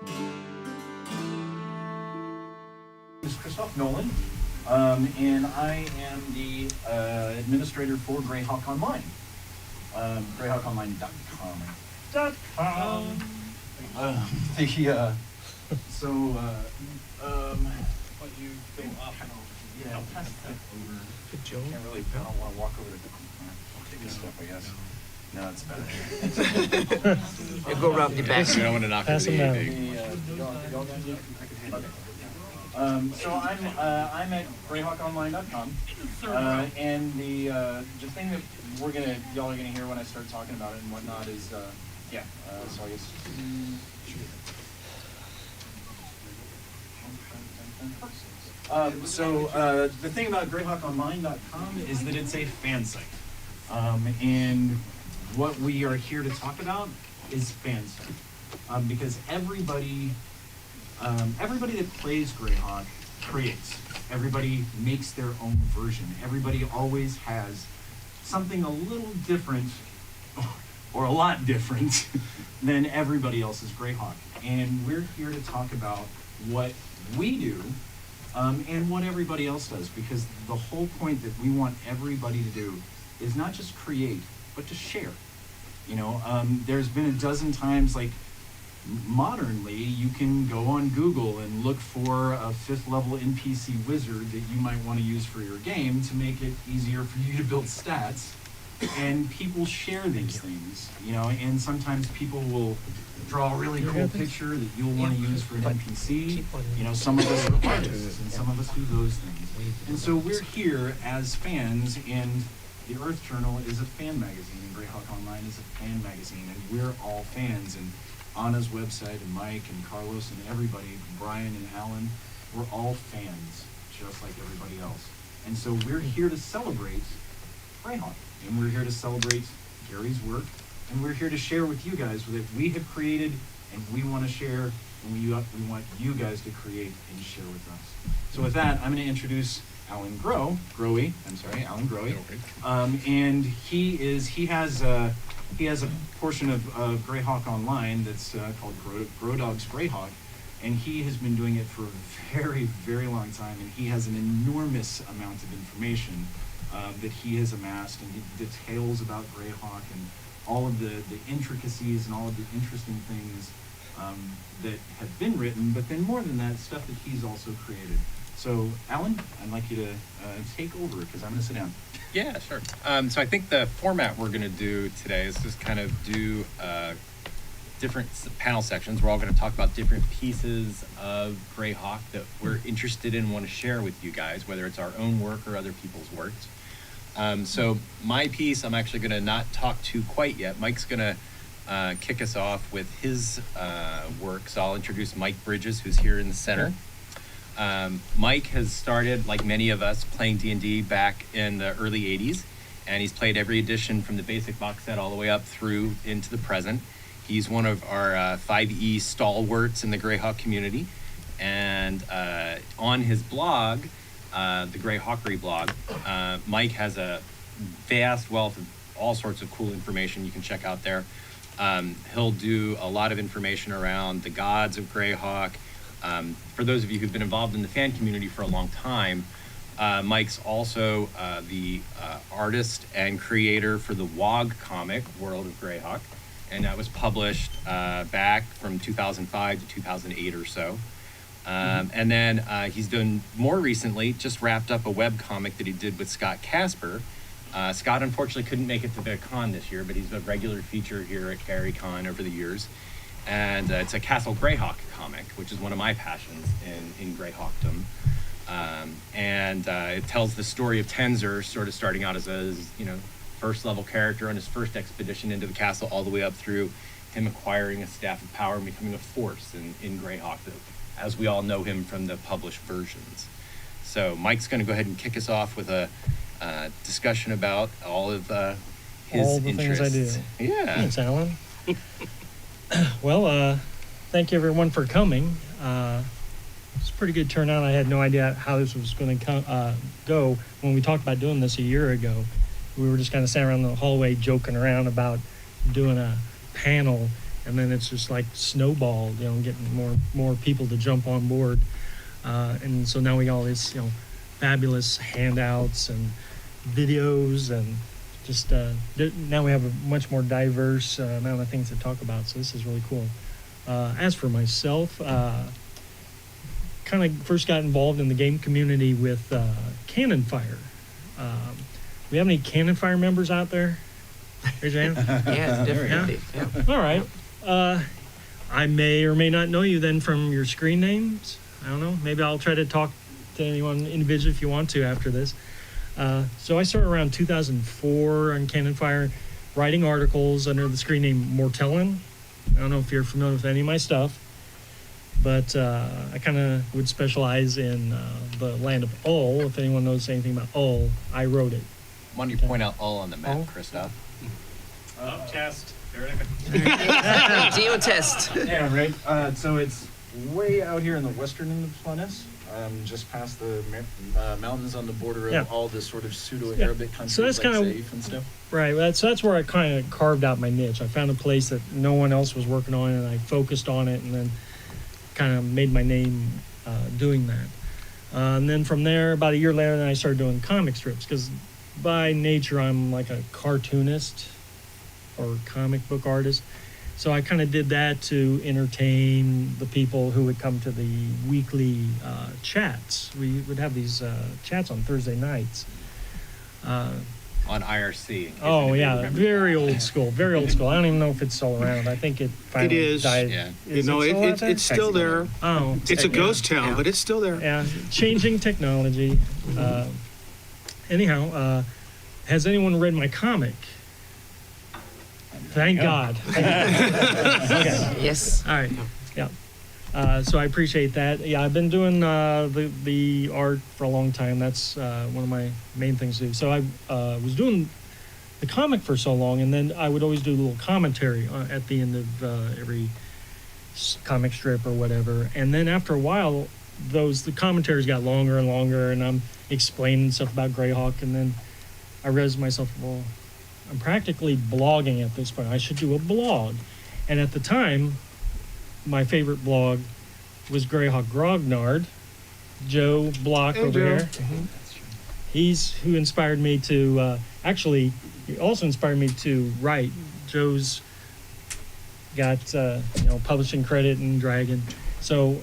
This is Kristoph Nolen, and I am the administrator for Greyhawk Online. GreyhawkOnline.com. But you go up and over. Yeah, I'll pass that over. Can't really, I don't want to walk over to I'll take this step, I guess. No, it's better. You go around the back. We don't want to knock Pass into them the down. So I'm at GreyhawkOnline.com, and the thing that y'all are gonna hear when I start talking about it and whatnot is so I guess. The thing about GreyhawkOnline.com is that it's a fan site, and what we are here to talk about is fan site, because everybody that plays Greyhawk creates. Everybody makes their own version. Everybody always has something a little different, or a lot different, than everybody else's Greyhawk. And we're here to talk about what we do, and what everybody else does, because the whole point that we want everybody to do is not just create, but to share. There's been a dozen times, like, modernly, you can go on Google and look for a 5th level NPC wizard that you might want to use for your game to make it easier for you to build stats. And people share these things, and sometimes people will draw a really cool picture that you'll want to use for an NPC. Some of us are artists, and some of us do those things. And so we're here as fans, and the Earth Journal is a fan magazine, and Greyhawk Online is a fan magazine, and we're all fans. And Anna's website, and Mike, and Carlos, and everybody, Brian and Allan, we're all fans, just like everybody else. And so we're here to celebrate Greyhawk, and we're here to celebrate Gary's work, and we're here to share with you guys that we have created, and we want to share, and we want you guys to create and share with us. So with that, I'm going to introduce Allan Grohe, and he has a portion of Greyhawk Online that's called Grodog's Greyhawk, and he has been doing it for a very, very long time, and he has an enormous amount of information that he has amassed, and details about Greyhawk and all of the intricacies and all of the interesting things that have been written, but then more than that, stuff that he's also created. So, Allan, I'd like you to take over, because I'm going to sit down. Yeah, sure. So I think the format we're going to do today is just kind of do different panel sections. We're all going to talk about different pieces of Greyhawk that we're interested in and want to share with you guys, whether it's our own work or other people's works. So my piece, I'm actually going to not talk to quite yet. Mike's going to kick us off with his work. So I'll introduce Mike Bridges, who's here in the center. Mike has started, like many of us, playing D&D back in the early 80s, and he's played every edition from the basic box set all the way up through into the present. He's one of our 5e stalwarts in the Greyhawk community, and on his blog, the Greyhawkery blog, Mike has a vast wealth of all sorts of cool information you can check out there. He'll do a lot of information around the gods of Greyhawk. For those of you who've been involved in the fan community for a long time, Mike's also the artist and creator for the WOG comic, World of Greyhawk, and that was published back from 2005 to 2008 or so. And then he's done more recently, just wrapped up a web comic that he did with Scott Casper. Scott unfortunately couldn't make it to the con this year, but he's a regular feature here at GaryCon over the years. And it's a Castle Greyhawk comic, which is one of my passions in Greyhawkdom. And it tells the story of Tenzer sort of starting out as a first level character on his first expedition into the castle, all the way up through him acquiring a staff of power and becoming a force in Greyhawk, as we all know him from the published versions. So Mike's going to go ahead and kick us off with a discussion about all of his all the interests. things I do. Yeah. Thanks, Allan. Well, thank you everyone for coming. It's a pretty good turnout. I had no idea how this was going to go when we talked about doing this a year ago. We were just kind of sitting around the hallway joking around about doing a panel, and then it's just like snowballed, getting more people to jump on board. And so now we got all these, fabulous handouts and videos, and just now we have a much more diverse amount of things to talk about. So this is really cool. As for myself, kind of first got involved in the game community with Cannon Fire. We have any Cannon Fire members out there? Raise your hand. Yeah, definitely. Yeah. All right. I may or may not know you then from your screen names. I don't know. Maybe I'll try to talk to anyone individually if you want to after this. So I started around 2004 on Cannon Fire, writing articles under the screen name Mortellin. I don't know if you're familiar with any of my stuff, but I kind of would specialize in the land of Ull. If anyone knows anything about Ull, I wrote it. Why don't you point out all on the map, Ull? Kristoph? Test. Geo test. Yeah, right. So it's way out here in the western end of Flanness, just past the mountains on the border of Yeah. all this sort of pseudo-Arabic countries So that's like kinda- Saif and stuff. Right. So that's where I kind of carved out my niche. I found a place that no one else was working on, and I focused on it, and then kind of made my name doing that. And then from there, about a year later, then I started doing comic strips, because by nature I'm like a cartoonist or comic book artist. So I kind of did that to entertain the people who would come to the weekly chats. We would have these chats on Thursday nights. On IRC. in case Oh anybody yeah, remembers very that. old school, very old school. I don't even know if it's still around. I think it finally is. died. Yeah. Is You know, it still out there? it's still there. Oh, It's a ghost town, Yeah. but it's still there. yeah, changing technology. Anyhow, has anyone read my comic? Thank God. Okay. Yes. All right. Yeah. So I appreciate that. Yeah, I've been doing the art for a long time. That's one of my main things to do. So I was doing the comic for so long, and then I would always do a little commentary at the end of every comic strip or whatever. And then after a while, the commentaries got longer and longer, and I'm explaining stuff about Greyhawk, and then I realized to myself, well, I'm practically blogging at this point. I should do a blog. And at the time, my favorite blog was Greyhawk Grognard. Joe Block Hey, over Joe. here. He's who inspired me to, actually, he also inspired me to write. Joe's got, publishing credit in Dragon. So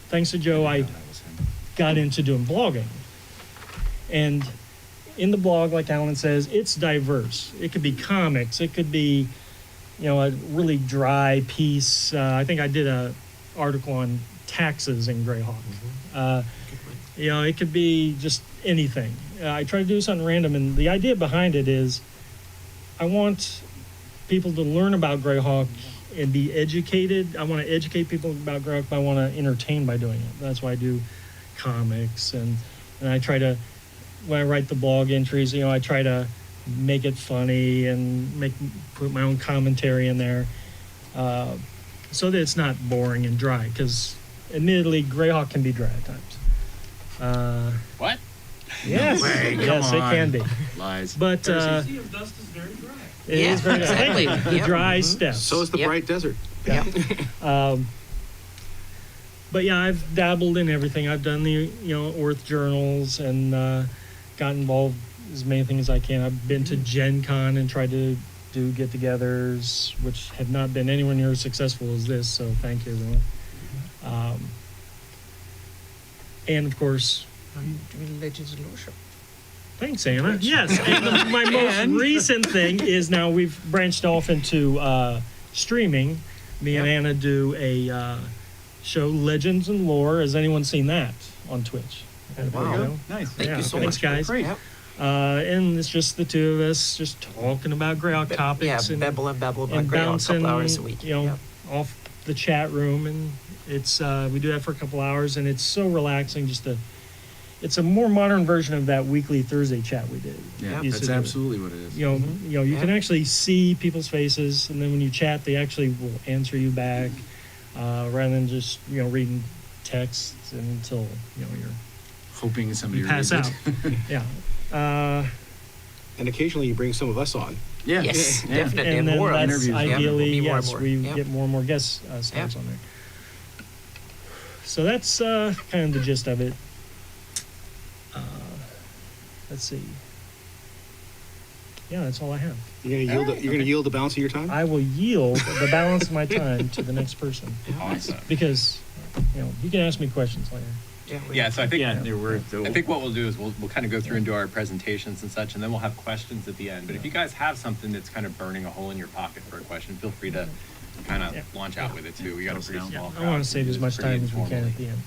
thanks to Joe, I got into doing blogging. And in the blog, like Alan says, it's diverse. It could be comics. It could be, a really dry piece. I think I did a article on taxes in Greyhawk. It could be just anything. I try to do something random, and the idea behind it is I want people to learn about Greyhawk and be educated. I want to educate people about Greyhawk, but I want to entertain by doing it. That's why I do comics, and I try to, when I write the blog entries, I try to make it funny and put my own commentary in there, so that it's not boring and dry. Because admittedly, Greyhawk can be dry at times. What? Yes, No way, yes, come it can on. be. Lies. But Sea of Dust is very dry. it Yeah, is very exactly. thank you. The Yep. dry steps. So is the Yep. bright desert. Yeah. But yeah, I've dabbled in everything. I've done the Orth journals and got involved as many things as I can. I've been to Gen Con and tried to do get-togethers, which have not been anywhere near as successful as this. So thank you, everyone. And of course, Legends of Lordship. thanks, Anna. Yes, and my most recent thing is now we've branched off into streaming. Me and Anna do a show, Legends and Lore. Has anyone seen that on Twitch? Wow. Nice. Thank you so thanks, much. guys. Great. Yep. And it's just the two of us just talking about Greyhawk topics Yeah, and babble about and Greyhawk a bouncing, couple hours a week. Yep. off the chat room, and it's we do that for a couple hours, and it's so relaxing. It's a more modern version of that weekly Thursday chat we did. Yeah, Used that's to do. absolutely what it is. You Yeah. can actually see people's faces, and then when you chat, they actually will answer you back, rather than just reading texts until you're Hoping somebody you pass reads out. it. Yeah. and occasionally you bring some of us on. Yeah. Yes, Yeah. definitely. And then more of that's interviews. Yeah, ideally, we'll be more and yes, more. we Yeah. get more and more guest stars Yeah. on there. So that's kind of the gist of it. Let's see. Yeah, that's all I have. You're gonna yield the balance of your time. I will yield the balance of my time to the next person Awesome. because, you can ask me questions later. Yeah, so I think Yeah, there were. I think what we'll do is we'll kind of go through and do our presentations and such, and then we'll have questions at the end. But if you guys have something that's kind of burning a hole in your pocket for a question, feel free to kind of Yeah. launch out with it too. We got a pretty Yeah. small I crowd. want to save as much Pretty time as we can informally. at the end.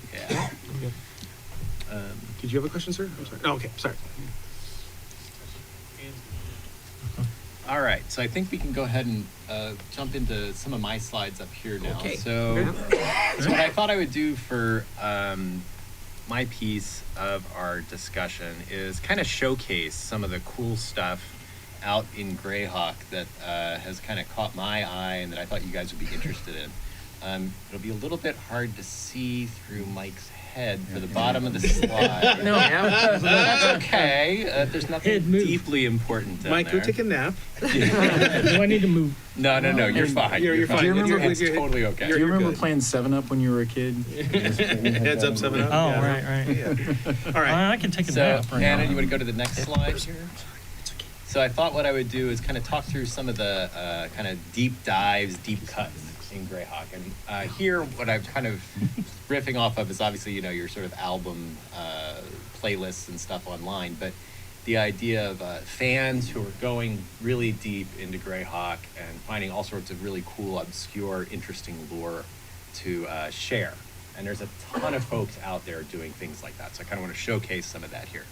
Yeah. Did you have a question, sir? I'm sorry. Oh, okay, sorry. All right, so I think we can go ahead and jump into some of my slides up here now. Okay. So what I thought I would do for my piece of our discussion is kind of showcase some of the cool stuff out in Greyhawk that has kind of caught my eye and that I thought you guys would be interested in. It'll be a little bit hard to see through Mike's head for the bottom of the slide. No, yeah. That's okay. There's nothing Head move. deeply important down Mike, there. go take a nap. Do I need to move? No, you're fine. You're fine. Do you remember- It's totally okay. Do you You're remember good. playing 7-Up when you were a kid? Heads up, 7-Up. Oh, Yeah. right. Yeah. All right. I can take a So, nap right Hannah, now. you want to go to the next slide? So I thought what I would do is kind of talk through some of the kind of deep dives, deep cuts in Greyhawk. And here, what I'm kind of riffing off of is obviously, your sort of album playlists and stuff online, but the idea of fans who are going really deep into Greyhawk and finding all sorts of really cool, obscure, interesting lore to share. And there's a ton of folks out there doing things like that. So I kind of want to showcase some of that here.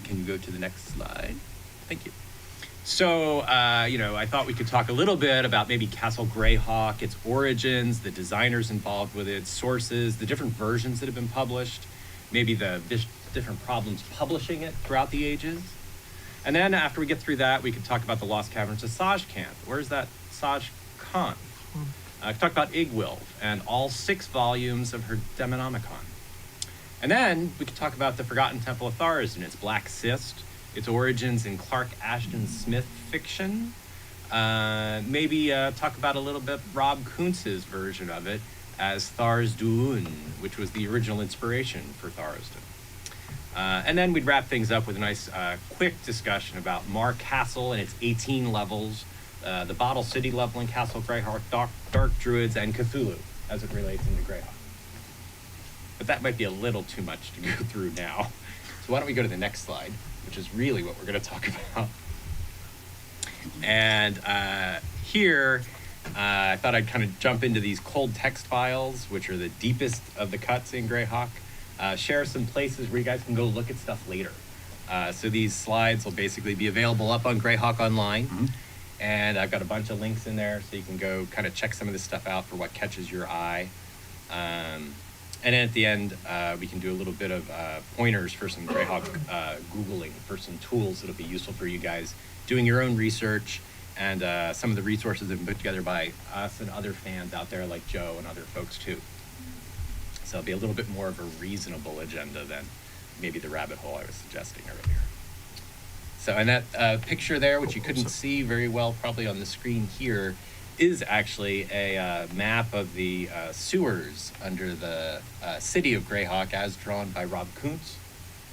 Can you go to the next slide? Thank you. So, I thought we could talk a little bit about maybe Castle Greyhawk, its origins, the designers involved with it, sources, the different versions that have been published, maybe the different problems publishing it throughout the ages. And then after we get through that, we could talk about the Lost Caverns of Sajkant. Where's that Sajkant? Talk about Igwilv and all 6 volumes of her Demonomicon. And then we could talk about the Forgotten Temple of Thars and its Black Cyst, its origins in Clark Ashton Smith fiction. Maybe talk about a little bit Rob Kuntz's version of it as Thars Duun, which was the original inspiration for Tharsden. And then we'd wrap things up with a nice quick discussion about Mar Castle and its 18 levels, the Bottle City level in Castle Greyhawk, Dark Druids, and Cthulhu as it relates into Greyhawk. But that might be a little too much to go through now. So why don't we go to the next slide, which is really what we're going to talk about. And here, I thought I'd kind of jump into these cold text files, which are the deepest of the cuts in Greyhawk. Share some places where you guys can go look at stuff later. So these slides will basically be available up on Greyhawk Online. Mm-hmm. And I've got a bunch of links in there so you can go kind of check some of this stuff out for what catches your eye. And then at the end, we can do a little bit of pointers for some Greyhawk Googling for some tools that'll be useful for you guys doing your own research and some of the resources that have been put together by us and other fans out there like Joe and other folks too. So it'll be a little bit more of a reasonable agenda than maybe the rabbit hole I was suggesting earlier. So, and that picture there, which you couldn't see very well probably on the screen here, is actually a map of the sewers under the city of Greyhawk as drawn by Rob Kuntz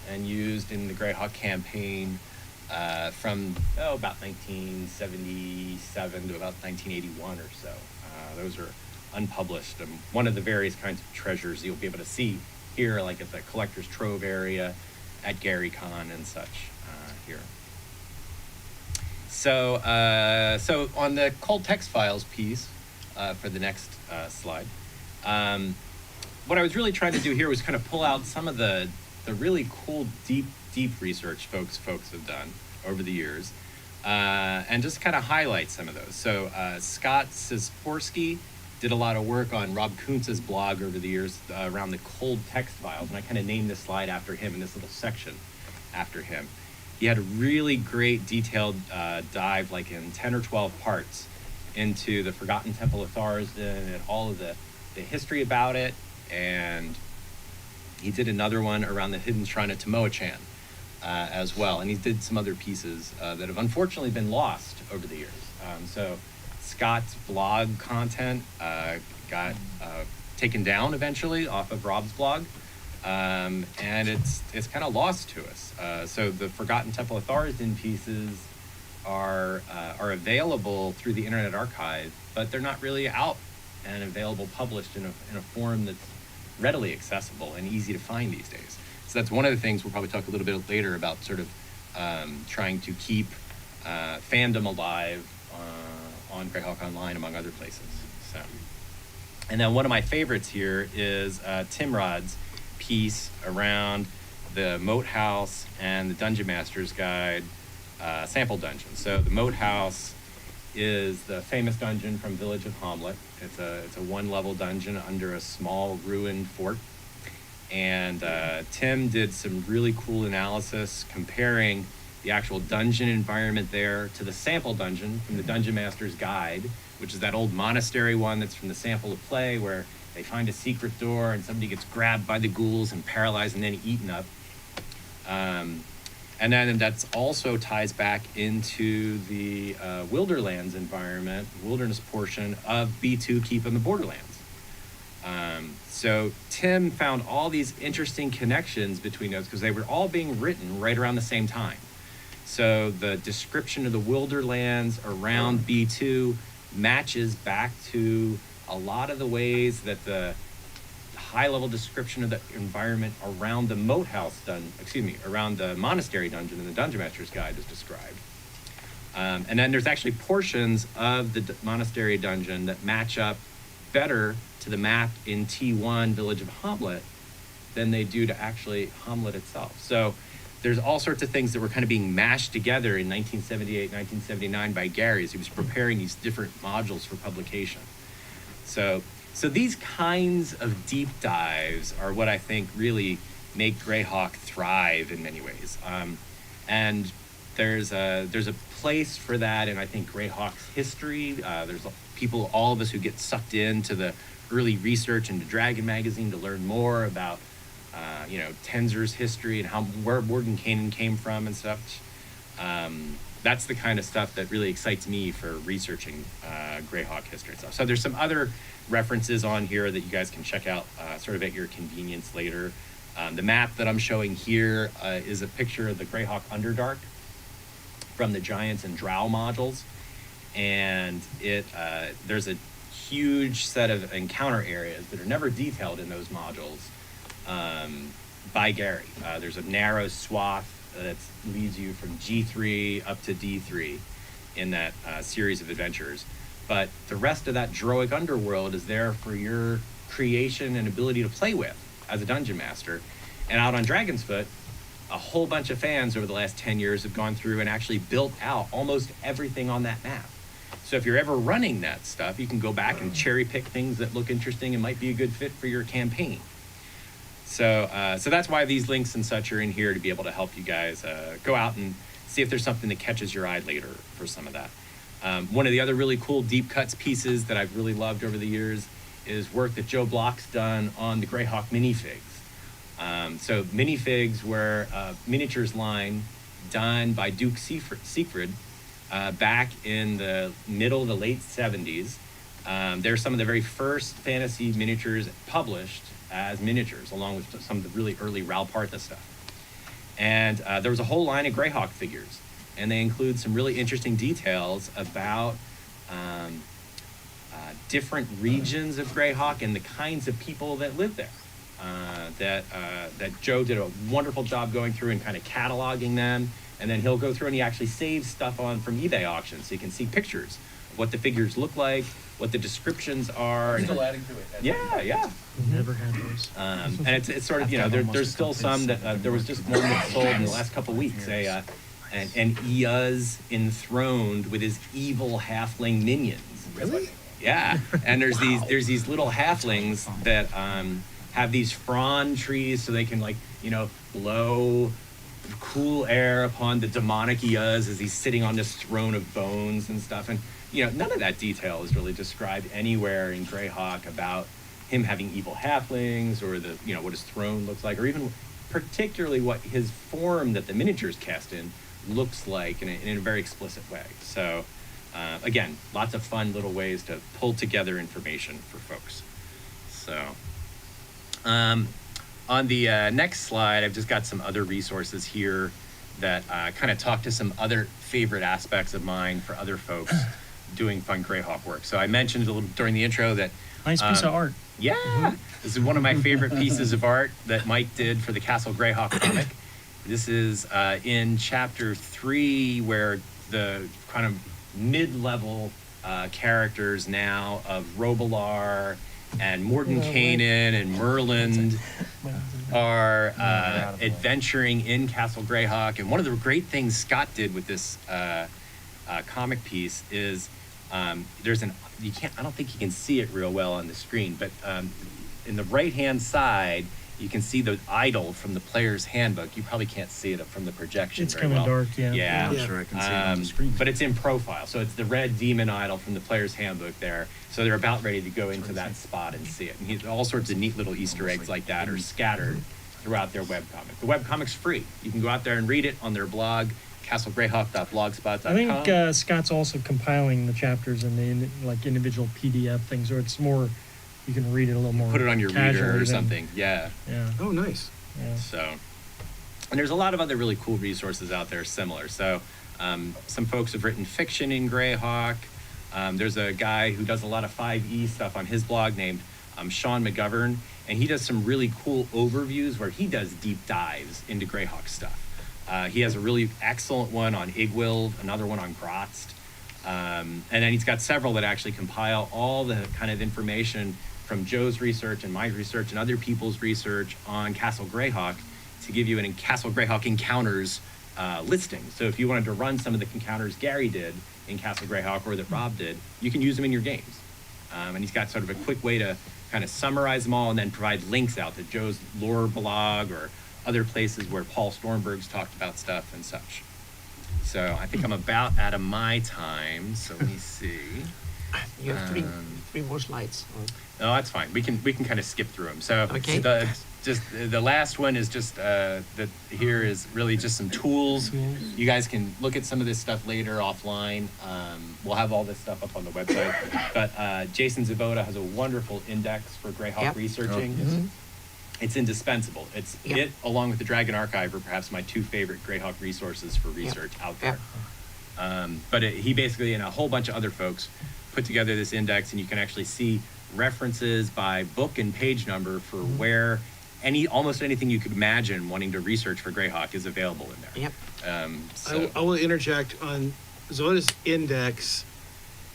and used in the Greyhawk campaign from about 1977 to about 1981 or so. Those are unpublished. One of the various kinds of treasures you'll be able to see here, like at the Collector's Trove area, at GaryCon and such here. So, so on the cold text files piece for the next slide, what I was really trying to do here was kind of pull out some of the really cool, deep research folks have done over the years, and just kind of highlight some of those. So Scott Sisporsky did a lot of work on Rob Kuntz's blog over the years around the cold text files, and I kind of named this slide after him and this little section after him. He had a really great detailed dive, like in 10 or 12 parts, into the Forgotten Temple of Tharsden and all of the history about it. And he did another one around the hidden shrine of Tomoe-chan. as well. And he did some other pieces that have unfortunately been lost over the years. So Scott's blog content got taken down eventually off of Rob's blog. And it's kind of lost to us. So the Forgotten Temple of Tharizdun pieces are available through the Internet Archive, but they're not really out and available, published in a form that's readily accessible and easy to find these days. So that's one of the things we'll probably talk a little bit later about, sort of trying to keep fandom alive on Greyhawk Online, among other places. So, and then one of my favorites here is Timrod's piece around the Moat House and the Dungeon Master's Guide sample dungeon. So the Moat House is the famous dungeon from Village of Hamlet. It's a one-level dungeon under a small ruined fort. And Tim did some really cool analysis comparing the actual dungeon environment there to the sample dungeon from the Dungeon Master's Guide, which is that old monastery one that's from the Sample of Play, where they find a secret door and somebody gets grabbed by the ghouls and paralyzed and then eaten up. And then that's also ties back into the Wilderlands environment, wilderness portion of B2 Keep in the Borderlands. So Tim found all these interesting connections between those because they were all being written right around the same time. So the description of the Wilderlands around B2 matches back to a lot of the ways that the high-level description of the environment around the Moat House around the monastery dungeon in the Dungeon Master's Guide is described. And then there's actually portions of the monastery dungeon that match up better to the map in T1 Village of Hamlet than they do to actually Hamlet itself. So there's all sorts of things that were kind of being mashed together in 1978, 1979 by Gary as he was preparing these different modules for publication. So these kinds of deep dives are what I think really make Greyhawk thrive in many ways. And there's a place for that in, I think, Greyhawk's history. There's people, all of us, who get sucked into the early research into Dragon Magazine to learn more about Tenzer's history and where Mordenkainen came from and such. That's the kind of stuff that really excites me for researching Greyhawk history and stuff. So there's some other references on here that you guys can check out sort of at your convenience later. The map that I'm showing here is a picture of the Greyhawk Underdark from the Giants and Drow modules. And there's a huge set of encounter areas that are never detailed in those modules by Gary. There's a narrow swath that leads you from G3 up to D3 in that series of adventures. But the rest of that Droic underworld is there for your creation and ability to play with as a dungeon master. And out on Dragon's Foot, a whole bunch of fans over the last 10 years have gone through and actually built out almost everything on that map. So if you're ever running that stuff, you can go back and cherry pick things that look interesting and might be a good fit for your campaign. So that's why these links and such are in here, to be able to help you guys go out and see if there's something that catches your eye later for some of that. One of the other really cool deep cuts pieces that I've really loved over the years is work that Joe Block's done on the Greyhawk minifigs. So minifigs were a miniatures line done by Duke Siegfried back in the middle to late 70s. They're some of the very first fantasy miniatures published as miniatures, along with some of the really early Ralpartha stuff. And there was a whole line of Greyhawk figures, and they include some really interesting details about different regions of Greyhawk and the kinds of people that live there. That Joe did a wonderful job going through and kind of cataloging them, and then he'll go through and he actually saves stuff on from eBay auctions, so you can see pictures of what the figures look like, what the descriptions are. Still adding to it. Yeah. Never had those. And it's sort of, there's still some that there was just one that sold in the last couple of weeks. An Eaz enthroned with his evil halfling minions. Really? Yeah. And there's these little halflings that have these frond trees, so they can blow cool air upon the demonic Eaz as he's sitting on this throne of bones and stuff. And none of that detail is really described anywhere in Greyhawk about him having evil halflings, or what his throne looks like, or even particularly what his form that the miniatures cast in looks like in a very explicit way. So again, lots of fun little ways to pull together information for folks. So on the next slide, I've just got some other resources here that kind of talk to some other favorite aspects of mine for other folks doing fun Greyhawk work. So I mentioned a little during the intro that Nice piece of art. yeah, this is one of my favorite pieces of art that Mike did for the Castle Greyhawk comic. This is in chapter 3, where the kind of mid-level characters now of Robilar and Mordenkainen and Merlin are adventuring in Castle Greyhawk. And one of the great things Scott did with this comic piece is there's I don't think you can see it real well on the screen, but in the right-hand side, you can see the idol from the player's handbook. You probably can't see it from the projection It's very kind of well. dark, yeah. Yeah. I'm sure I can see it on the screen. But it's in profile, so it's the red demon idol from the player's handbook there. So they're about ready to go into that spot and see it. And all sorts of neat little Easter eggs like that are scattered throughout their webcomic. The webcomic's free. You can go out there and read it on their blog, castlegreyhawk.blogspot.com. I think Scott's also compiling the chapters and the like individual PDF things, or it's more, you can read it a little more. Put it on your casually reader or than- something. Yeah. Yeah, Oh, nice. yeah. So, and there's a lot of other really cool resources out there similar. So, some folks have written fiction in Greyhawk. There's a guy who does a lot of 5e stuff on his blog named Sean McGovern, and he does some really cool overviews where he does deep dives into Greyhawk stuff. He has a really excellent one on Igwild, another one on Grotst, and then he's got several that actually compile all the kind of information from Joe's research and my research and other people's research on Castle Greyhawk to give you an Castle Greyhawk encounters listing. So if you wanted to run some of the encounters Gary did in Castle Greyhawk or that Rob did, you can use them in your games. And he's got sort of a quick way to kind of summarize them all and then provide links out to Joe's lore blog or other places where Paul Stormberg's talked about stuff and such. So I think I'm about out of my time. So let me see. You have three more slides. No, that's fine. We can kind of skip through them. So Okay. the last one is just that here is really just some tools. You guys can look at some of this stuff later offline. We'll have all this stuff up on the website. But Jason Zavoda has a wonderful index for Greyhawk Yep. researching. Mhm. It's indispensable. It's Yep. it along with the Dragon Archive are perhaps my two favorite Greyhawk resources for research out there. But he basically and a whole bunch of other folks put together this index, and you can actually see references by book and page number for where almost anything you could imagine wanting to research for Greyhawk is available in there. Yep. So I will interject on Zoda's index.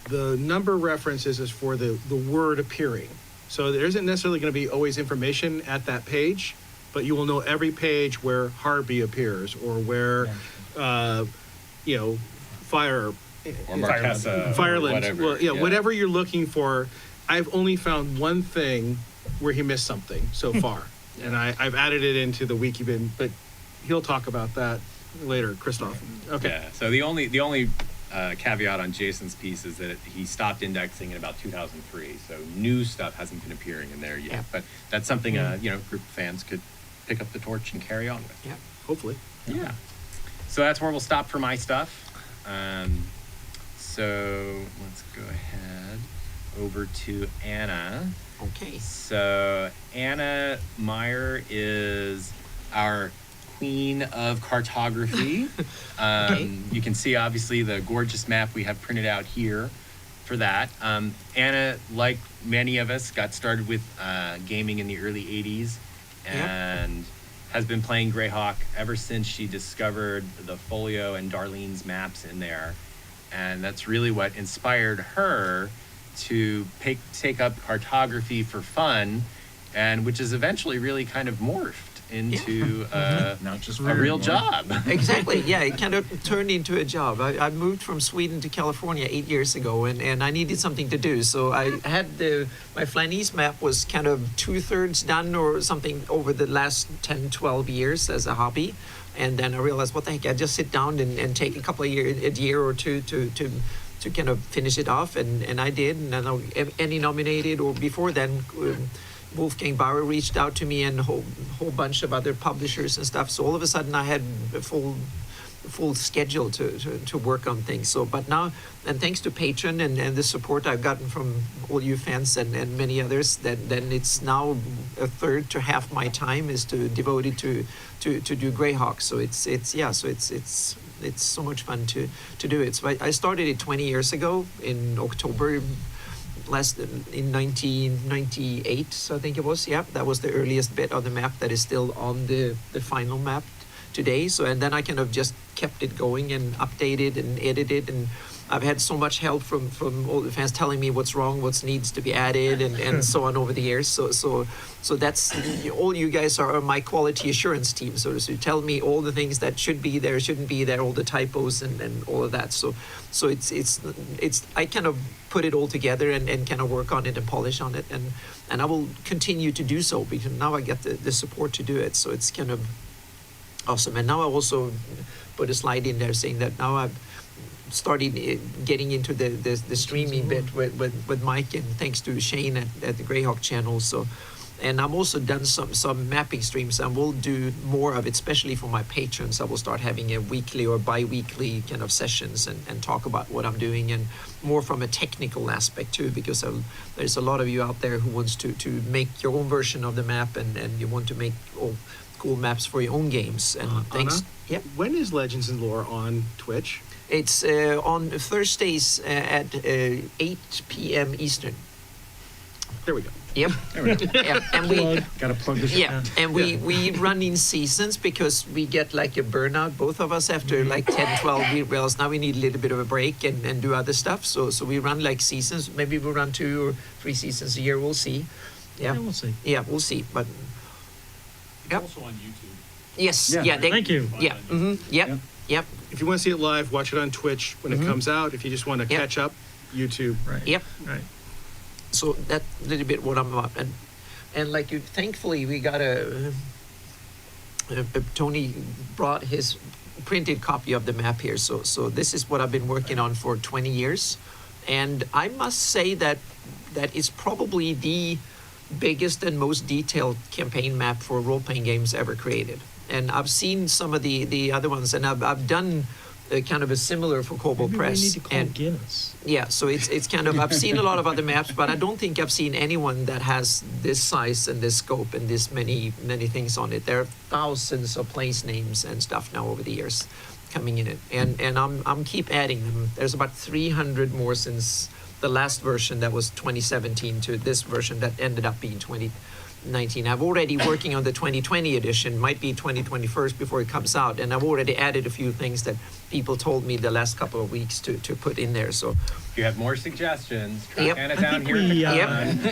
The number references is for the word appearing. So there isn't necessarily going to be always information at that page, but you will know every page where Harby appears or where, Fire. or Marquesa, or Fireland. whatever. Well, yeah, whatever you're looking for. I've only found one thing where he missed something so far, and I've added it into the wiki bin, but he'll talk about that later, Kristoph. Okay. Yeah. So the only caveat on Jason's piece is that he stopped indexing in about 2003, so new stuff hasn't been appearing in there yet. Yeah. But that's something group of fans could pick up the torch and carry on with. Yep. Hopefully. Yeah. So that's where we'll stop for my stuff. So let's go ahead over to Anna. Okay. So Anna Meyer is our queen of cartography. Okay. You can see obviously the gorgeous map we have printed out here for that. Anna, like many of us, got started with gaming in the early 80s and has been playing Greyhawk ever since she discovered the Folio and Darlene's maps in there. And that's really what inspired her to take up cartography for fun, and which is eventually really kind of morphed into Not just a real job. Exactly. Yeah, it kind of turned into a job. I moved from Sweden to California 8 years ago, and I needed something to do. So I had my Flânese map was kind of 2/3 done or something over the last 10, 12 years as a hobby. And then I realized, what the heck, I just sit down and take a couple of a year or two to kind of finish it off. And I did. And I know Emmy nominated, or before then, Wolfgang Bauer reached out to me and a whole bunch of other publishers and stuff. So all of a sudden I had a full schedule to work on things. So, but now, and thanks to Patreon and the support I've gotten from all you fans and many others, then it's now a third to half my time is devoted to do Greyhawk. So it's so much fun to do it. So I started it 20 years ago in October in 1998, so I think it was. Yeah, that was the earliest bit of the map that is still on the final map today. So, and then I kind of just kept it going and updated and edited, and I've had so much help from all the fans telling me what's wrong, what needs to be added, and so on over the years. So that's all you guys are my quality assurance team. So to tell me all the things that should be there, shouldn't be there, all the typos and all of that. So it's I kind of put it all together and kind of work on it and polish on it, and I will continue to do so because now I get the support to do it. So it's kind of awesome. And now I also put a slide in there saying that now I've started getting into the streaming bit with Mike, and thanks to Shane at the Greyhawk channel. So, and I've also done some mapping streams, and we'll do more of it, especially for my patrons. I will start having a weekly or bi-weekly kind of sessions and talk about what I'm doing, and more from a technical aspect too, because there's a lot of you out there who wants to make your own version of the map, and you want to make all cool maps for your own games. And thanks. Anna, Yep. when is Legends and Lore on Twitch? It's on Thursdays at 8 p.m. Eastern. There we go. Yep. Yep. And we Gotta plug this. and we run in seasons because we get like a burnout, both of us, after like 10, 12 we realize now we need a little bit of a break and do other stuff. So we run like seasons. Maybe we'll run 2 or 3 seasons a year. We'll see. Yeah. We'll see. Yeah, we'll see. But It's Yep. also on YouTube. yes. Yeah. They, Thank you. Yeah. Mm-hmm. Yep. Yeah. Yep. If you want to see it live, watch it on Twitch when it comes out. If you just want to Yep. catch up, YouTube. Right. Yep. Right. So that's a little bit what I'm about, and like you, thankfully we got Tony brought his printed copy of the map here. So this is what I've been working on for 20 years, and I must say that is probably the biggest and most detailed campaign map for role-playing games ever created. And I've seen some of the other ones, and I've done kind of a similar for Kobo Maybe Press. we need to call and Guinness. yeah, so it's kind of, I've seen a lot of other maps, but I don't think I've seen anyone that has this size and this scope and this many things on it. There are thousands of place names and stuff now over the years coming in it, and I'm keep adding them. There's about 300 more since the last version that was 2017 to this version that ended up being 2019. I'm already working on the 2020 edition, might be 2021 before it comes out, and I've already added a few things that people told me the last couple of weeks to put in there. So If you have more suggestions, track Yep. Anna I down think here. we, at the uh,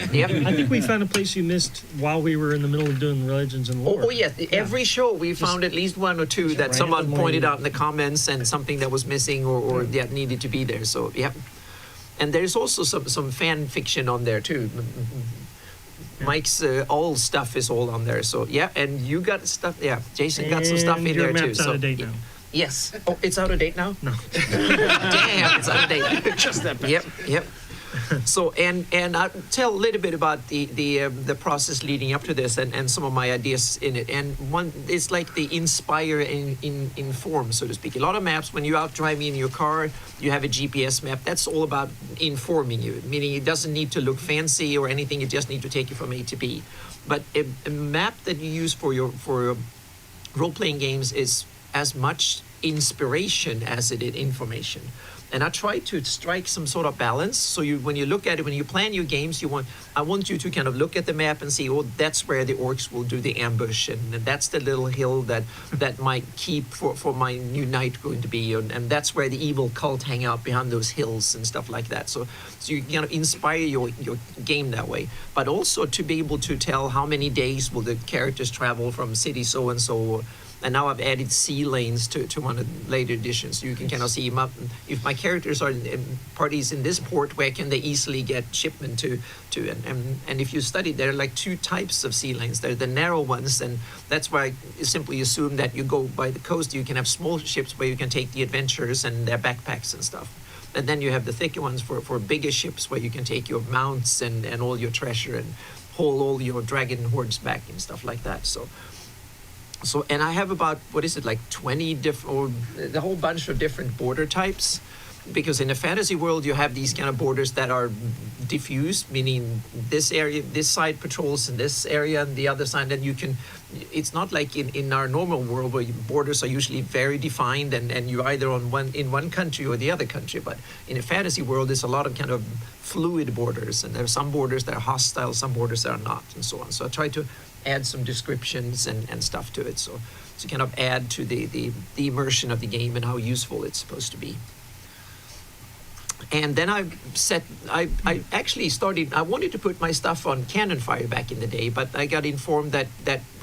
con. yep. I think we found a place you missed while we were in the middle of doing Legends and Lore. Oh yeah, every show we found at least one or two that someone randomly- pointed out in the comments, and something that was missing or that needed to be there. So yeah, and there's also some fan fiction on there too. Mike's all stuff is all on there. So yeah, and you got stuff. Yeah, Jason got some stuff And in your there too. map's out So of date now. yes. Oh, it's out of date now. No. Damn, it's out of date. Just that. Yep. So and I'll tell a little bit about the process leading up to this and some of my ideas in it. And one is like the inspire and inform, so to speak. A lot of maps, when you're out driving in your car, you have a GPS map. That's all about informing you, meaning it doesn't need to look fancy or anything. It just need to take you from A to B. But a map that you use for your role-playing games is as much inspiration as it is information. And I try to strike some sort of balance. So when you look at it, when you plan your games, I want you to kind of look at the map and see, oh, that's where the orcs will do the ambush, and that's the little hill that might keep for my new knight going to be, and that's where the evil cult hang out behind those hills and stuff like that. So you kind of inspire your game that way, but also to be able to tell how many days will the characters travel from city so and so. And now I've added sea lanes to one of the later editions. You can kind of see if my characters are in parties in this port, where can they easily get shipment to and if you study, there are like 2 types of sea lanes. There are the narrow ones, and that's why I simply assume that you go by the coast. You can have small ships where you can take the adventurers and their backpacks and stuff. And then you have the thicker ones for bigger ships where you can take your mounts and all your treasure and hold all your dragon hordes back and stuff like that. So and I have about, what is it, like 20 different, or the whole bunch of different border types. Because in a fantasy world, you have these kind of borders that are diffused, meaning this area, this side patrols in this area, and the other side. And you can, it's not like in our normal world where borders are usually very defined, and you're either in one country or the other country. But in a fantasy world, there's a lot of kind of fluid borders, and there are some borders that are hostile, some borders that are not, and so on. So I try to add some descriptions and stuff to it, so to kind of add to the immersion of the game and how useful it's supposed to be. And then I actually started, I wanted to put my stuff on Cannon Fire back in the day, but I got informed that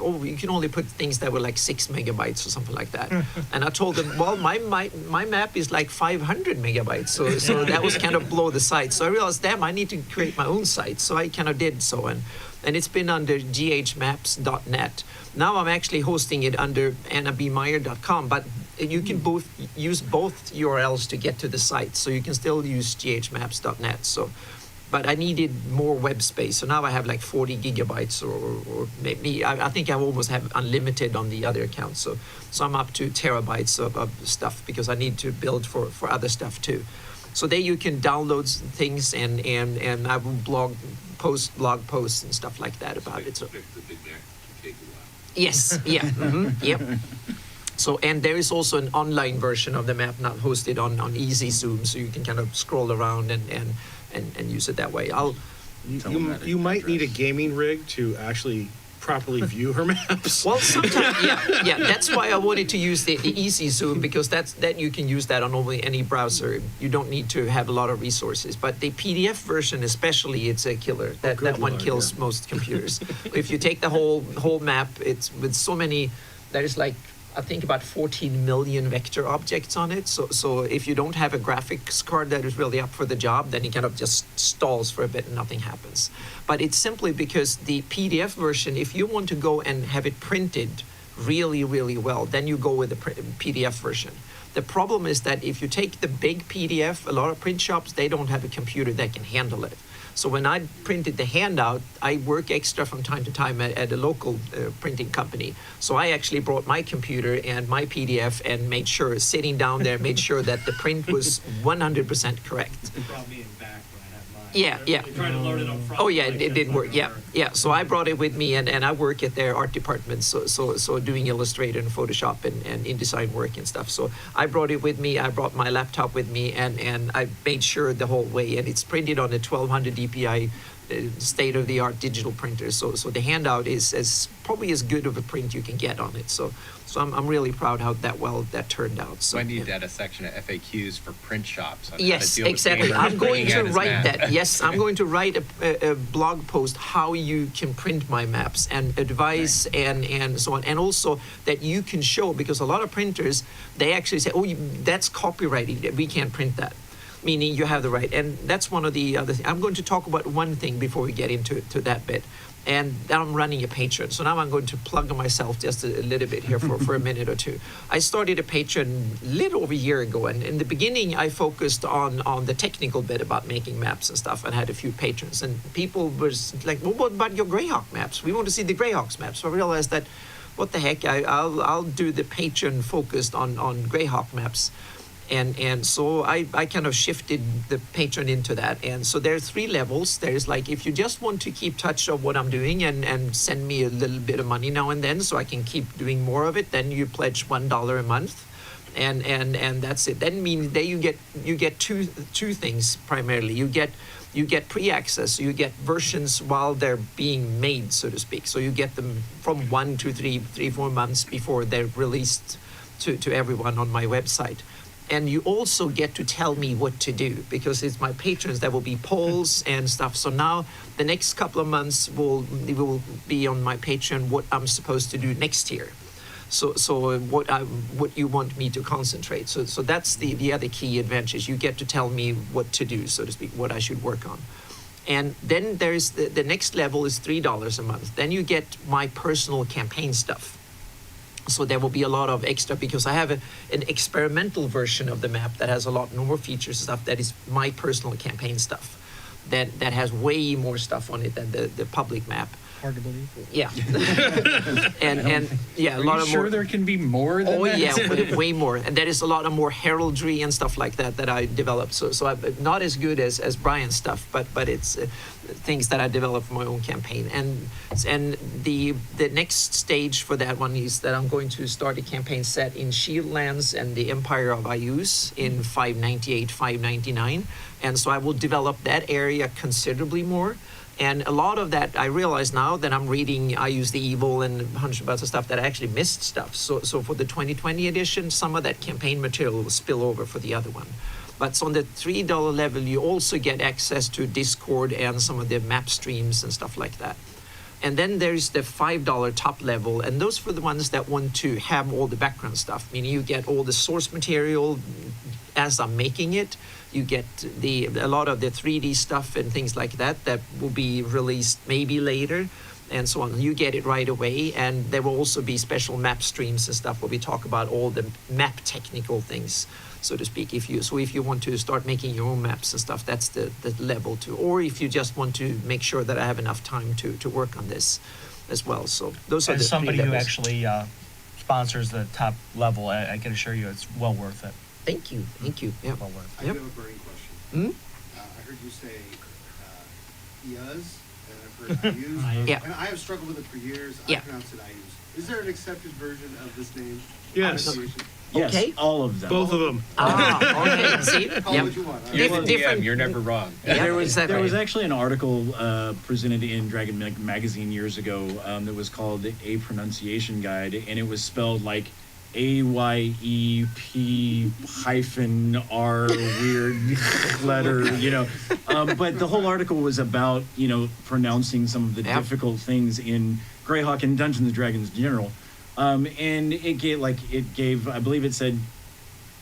you can only put things that were like 6 megabytes or something like that. And I told them, well, my map is like 500 megabytes, so that was kind of below the site. So I realized, damn, I need to create my own site. So I kind of did so, and it's been under ghmaps.net. Now I'm actually hosting it under annabmeyer.com, but you can use both URLs to get to the site, so you can still use ghmaps.net. So, but I needed more web space, so now I have like 40 gigabytes, or maybe I think I almost have unlimited on the other account. So I'm up to terabytes of stuff, because I need to build for other stuff too. So there you can download things, and I will post blog posts and stuff like that about it. So. Yes, yeah, yep. So, and there is also an online version of the map now hosted on Easy Zoom, so you can kind of scroll around and use it that way. You might need a gaming rig to actually properly view her maps. Well, sometimes, yeah. That's why I wanted to use the Easy Zoom, because that you can use that on almost any browser. You don't need to have a lot of resources. But the PDF version, especially, it's a killer. That one kills most computers. If you take the whole map, it's with so many. There is like, I think, about 14 million vector objects on it. So if you don't have a graphics card that is really up for the job, then it kind of just stalls for a bit and nothing happens. But it's simply because the PDF version, if you want to go and have it printed really, really well, then you go with the PDF version. The problem is that if you take the big PDF, a lot of print shops, they don't have a computer that can handle it. So when I printed the handout, I work extra from time to time at a local printing company. So I actually brought my computer and my PDF and made sure, sitting down there, made sure that the print was 100% correct. It brought me back when I had mine. Yeah. They tried to load it up front. Oh yeah, it did work. Yeah. So I brought it with me, and I work at their art department, so doing Illustrator and Photoshop and InDesign work and stuff. So I brought it with me. I brought my laptop with me, and I made sure the whole way. And it's printed on a 1200 DPI state-of-the-art digital printer. So the handout is probably as good of a print you can get on it. So I'm really proud how that turned out. So I need to add a section of FAQs for print shops. On Yes, how to deal exactly. with I'm going to bringing out his write map. that. Yes, I'm going to write a blog post how you can print my maps and advice and so on, and also that you can show, because a lot of printers, they actually say, oh, that's copyrighted, we can't print that. Meaning you have the right, and that's one of the other things. I'm going to talk about one thing before we get into that bit, and I'm running a Patreon. So now I'm going to plug myself just a little bit here for a minute or two. I started a Patreon a little over a year ago, and in the beginning I focused on the technical bit about making maps and stuff, and had a few patrons, and people were like, well, what about your Greyhawk maps? We want to see the Greyhawks maps. So I realized that, what the heck, I'll do the Patreon focused on Greyhawk maps. And so I kind of shifted the Patreon into that. And so there are 3 levels. There's like, if you just want to keep touch of what I'm doing and send me a little bit of money now and then so I can keep doing more of it, then you pledge $1 a month. And that's it. Then you get two things primarily. You get pre-access. You get versions while they're being made, so to speak. So you get them from 1 to 3, 4 months before they're released to everyone on my website. And you also get to tell me what to do, because it's my patrons that will be polls and stuff. So now the next couple of months will be on my Patreon what I'm supposed to do next year. So what you want me to concentrate. So that's the other key advantage. You get to tell me what to do, so to speak, what I should work on. And then there's the next level is $3 a month. Then you get my personal campaign stuff. So there will be a lot of extra, because I have an experimental version of the map that has a lot more features and stuff that is my personal campaign stuff. that has way more stuff on it than the public map. Hard to believe. Yeah. and yeah, a Are lot you of sure more. there can be more than Oh that? yeah, way more, and there is a lot of more heraldry and stuff like that I developed. So I'm not as good as Brian's stuff, but it's things that I developed for my own campaign. And the next stage for that one is that I'm going to start a campaign set in Shieldlands and the Empire of Ayuz in 598, 599, and so I will develop that area considerably more. And a lot of that, I realize now that I'm reading I Use the Evil and a bunch of other stuff that I actually missed stuff. So for the 2020 edition, some of that campaign material will spill over for the other one. But on the $3 level, you also get access to Discord and some of the map streams and stuff like that. And then there's the $5 top level, and those for the ones that want to have all the background stuff, meaning you get all the source material as I'm making it. You get a lot of the 3D stuff and things like that will be released maybe later, and so on. You get it right away, and there will also be special map streams and stuff where we talk about all the map technical things, so to speak. If you want to start making your own maps and stuff, that's the level 2. Or if you just want to make sure that I have enough time to work on this as well. So those are the As somebody three who levels. actually sponsors the top level, I can assure you it's well worth it. Thank you. Yeah. Well worth I Yep. do have a burning question. Hmm? I heard you say Iaz, and I've heard Ayuz. Yeah. And I have struggled with it for years. Yeah. I pronounce it Ayuz. Is there an accepted version of this name? Yes. Pronunciation? Yes, Okay. all of them. Both of them. Okay. See. Call it Yep. what you want. You're Different- the DM, different- you're never wrong. Yeah, There was exactly. actually an article presented in Dragon Magazine years ago that was called A Pronunciation Guide, and it was spelled like AYEP-R weird letter, but the whole article was about, pronouncing some of the Yep. difficult things in Greyhawk and Dungeons and Dragons in general. And it gave, I believe it said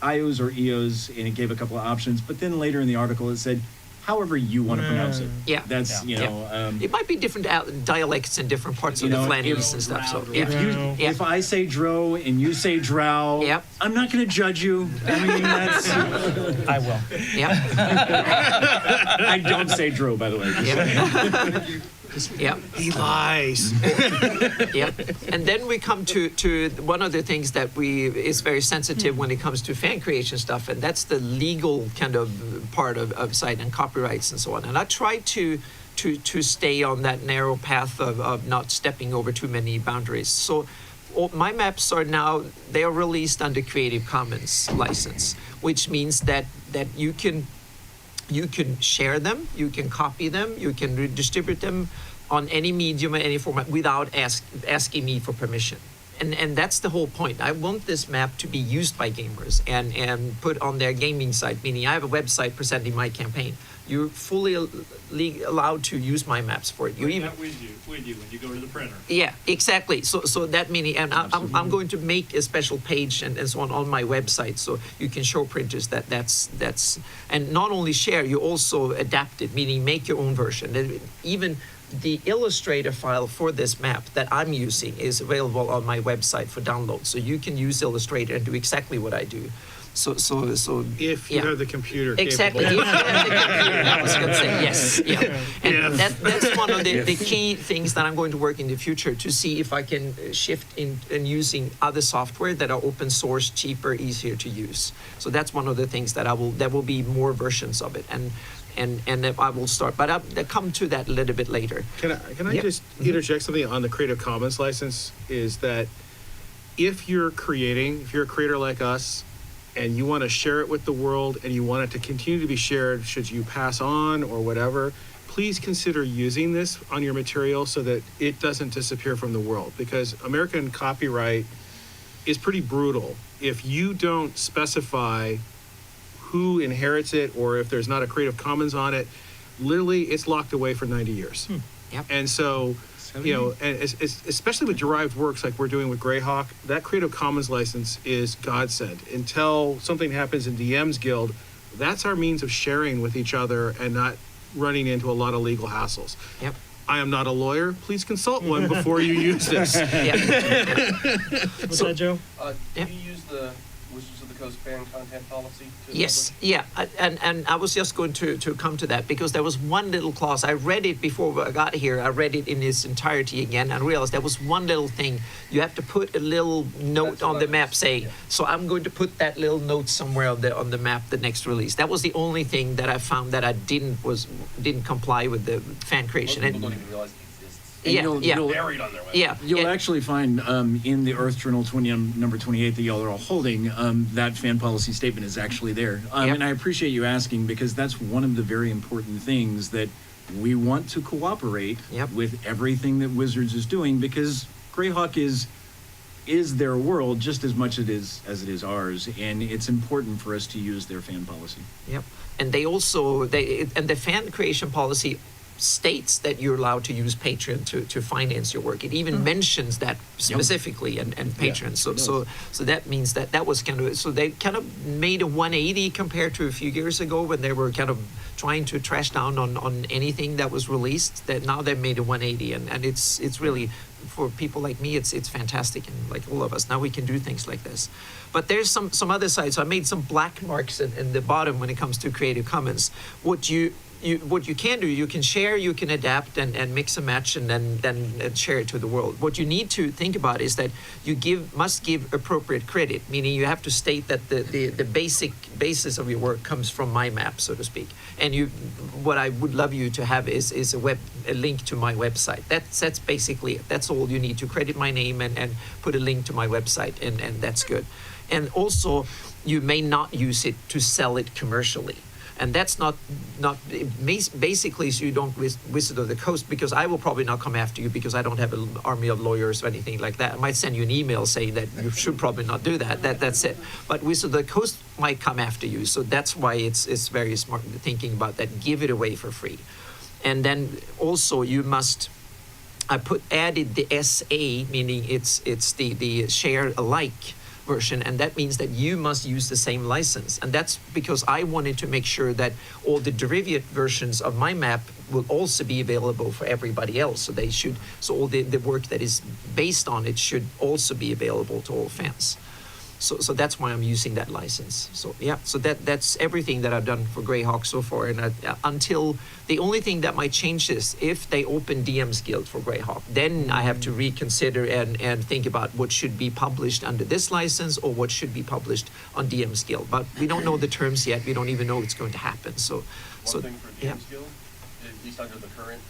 IOs or EOs, and it gave a couple of options, but then later in the article it said, however you want to pronounce it. Yeah. That's, It might be different dialects in different parts of You the know, Flanders if- and stuff. So If yeah. if I say Dro and you say Drow, Yep. I'm not going to judge you. I mean, that's I will. Yeah. I don't say Dro, by the way. Yeah. Yeah. He lies. Yeah. And then we come to one of the things that is very sensitive when it comes to fan creation stuff, and that's the legal kind of part of site and copyrights and so on. And I try to stay on that narrow path of not stepping over too many boundaries. So all my maps are now, they are released under Creative Commons license, which means that you can share them, you can copy them, you can redistribute them on any medium or any format without asking me for permission. And that's the whole point. I want this map to be used by gamers and put on their gaming site, meaning I have a website presenting my campaign. You're fully allowed to use my maps for it. You Bring even that with you when you go to the printer. yeah, exactly. So that meaning, and I'm going to make a special page and so on my website, so you can show printers that's and not only share, you also adapt it, meaning make your own version. And even the Illustrator file for this map that I'm using is available on my website for download, so you can use Illustrator and do exactly what I do. So If you yeah. have the computer Exactly. If capable. you have the computer, I was going to say yes. Yeah. And that's one of the key things that I'm going to work in the future to see if I can shift in using other software that are open source, cheaper, easier to use. So that's one of the things that there will be more versions of it, and I will start. But I'll come to that a little bit later. Can I Yep. just interject something on the Creative Commons license? Is that if you're a creator like us, and you want to share it with the world, and you want it to continue to be shared should you pass on or whatever, please consider using this on your material so that it doesn't disappear from the world. Because American copyright is pretty brutal. If you don't specify who inherits it, or if there's not a Creative Commons on it, literally it's locked away for 90 years. Yep. And so, and especially with derived works like we're doing with Greyhawk, that Creative Commons license is godsend. Until something happens in DM's Guild, that's our means of sharing with each other and not running into a lot of legal hassles. Yep. I am not a lawyer. Please consult one before you use this. Yeah. What's that, Joe? Yep. Do you use the Wizards of the the Coast fan content policy to the Yes, public? yeah, and I was just going to come to that because there was one little clause. I read it before I got here. I read it in its entirety again and realized there was one little thing. You have to put a little note That's on what the I map was- saying. yeah. So I'm going to put that little note somewhere on the map the next release. That was the only thing that I found that I didn't comply with the fan Most creation. people And don't even realize it exists. yeah, yeah, Buried on their website. yeah. You'll yeah. actually find in the Earth Journal number 28 that y'all are all holding, that fan policy statement is actually there. Yep. And I appreciate you asking because that's one of the very important things that we want to cooperate Yep. with everything that Wizards is doing because Greyhawk is their world just as much as it is ours, and it's important for us to use their fan policy. Yep. And they also and the fan creation policy states that you're allowed to use Patreon to finance your work. It even mentions that specifically and Patreon. it does. So that means that was kind of, so they kind of made a 180 compared to a few years ago when they were kind of trying to trash down on anything that was released. That now they've made a 180 and it's really, for people like me, it's fantastic, and like all of us now we can do things like this. But there's some other sides. So I made some black marks in the bottom when it comes to Creative Commons. What you can do, you can share, you can adapt and mix and match and then share it to the world. What you need to think about is that you must give appropriate credit, meaning you have to state that the basis of your work comes from my map, so to speak. And what I would love you to have is a link to my website. That's basically it. That's all you need, to credit my name and put a link to my website, and that's good. And also, you may not use it to sell it commercially. And that's not basically so you don't Wizard of the Coast, because I will probably not come after you because I don't have an army of lawyers or anything like that. I might send you an email saying that you should probably not do that. That's it. But Wizard of the Coast might come after you. So that's why it's very smart thinking about that. Give it away for free. And then also you must, added the SA, meaning it's the share alike version, and that means that you must use the same license. And that's because I wanted to make sure that all the derivative versions of my map will also be available for everybody else. So all the work that is based on it should also be available to all fans. So that's why I'm using that license. So yeah, so that's everything that I've done for Greyhawk so far. And until the only thing that might change is if they open DM's Guild for Greyhawk, then I have to reconsider and think about what should be published under this license or what should be published on DM's Guild. But we don't know the terms yet. We don't even know it's going to happen. So One thing for yeah. DM's Guild, at least under the current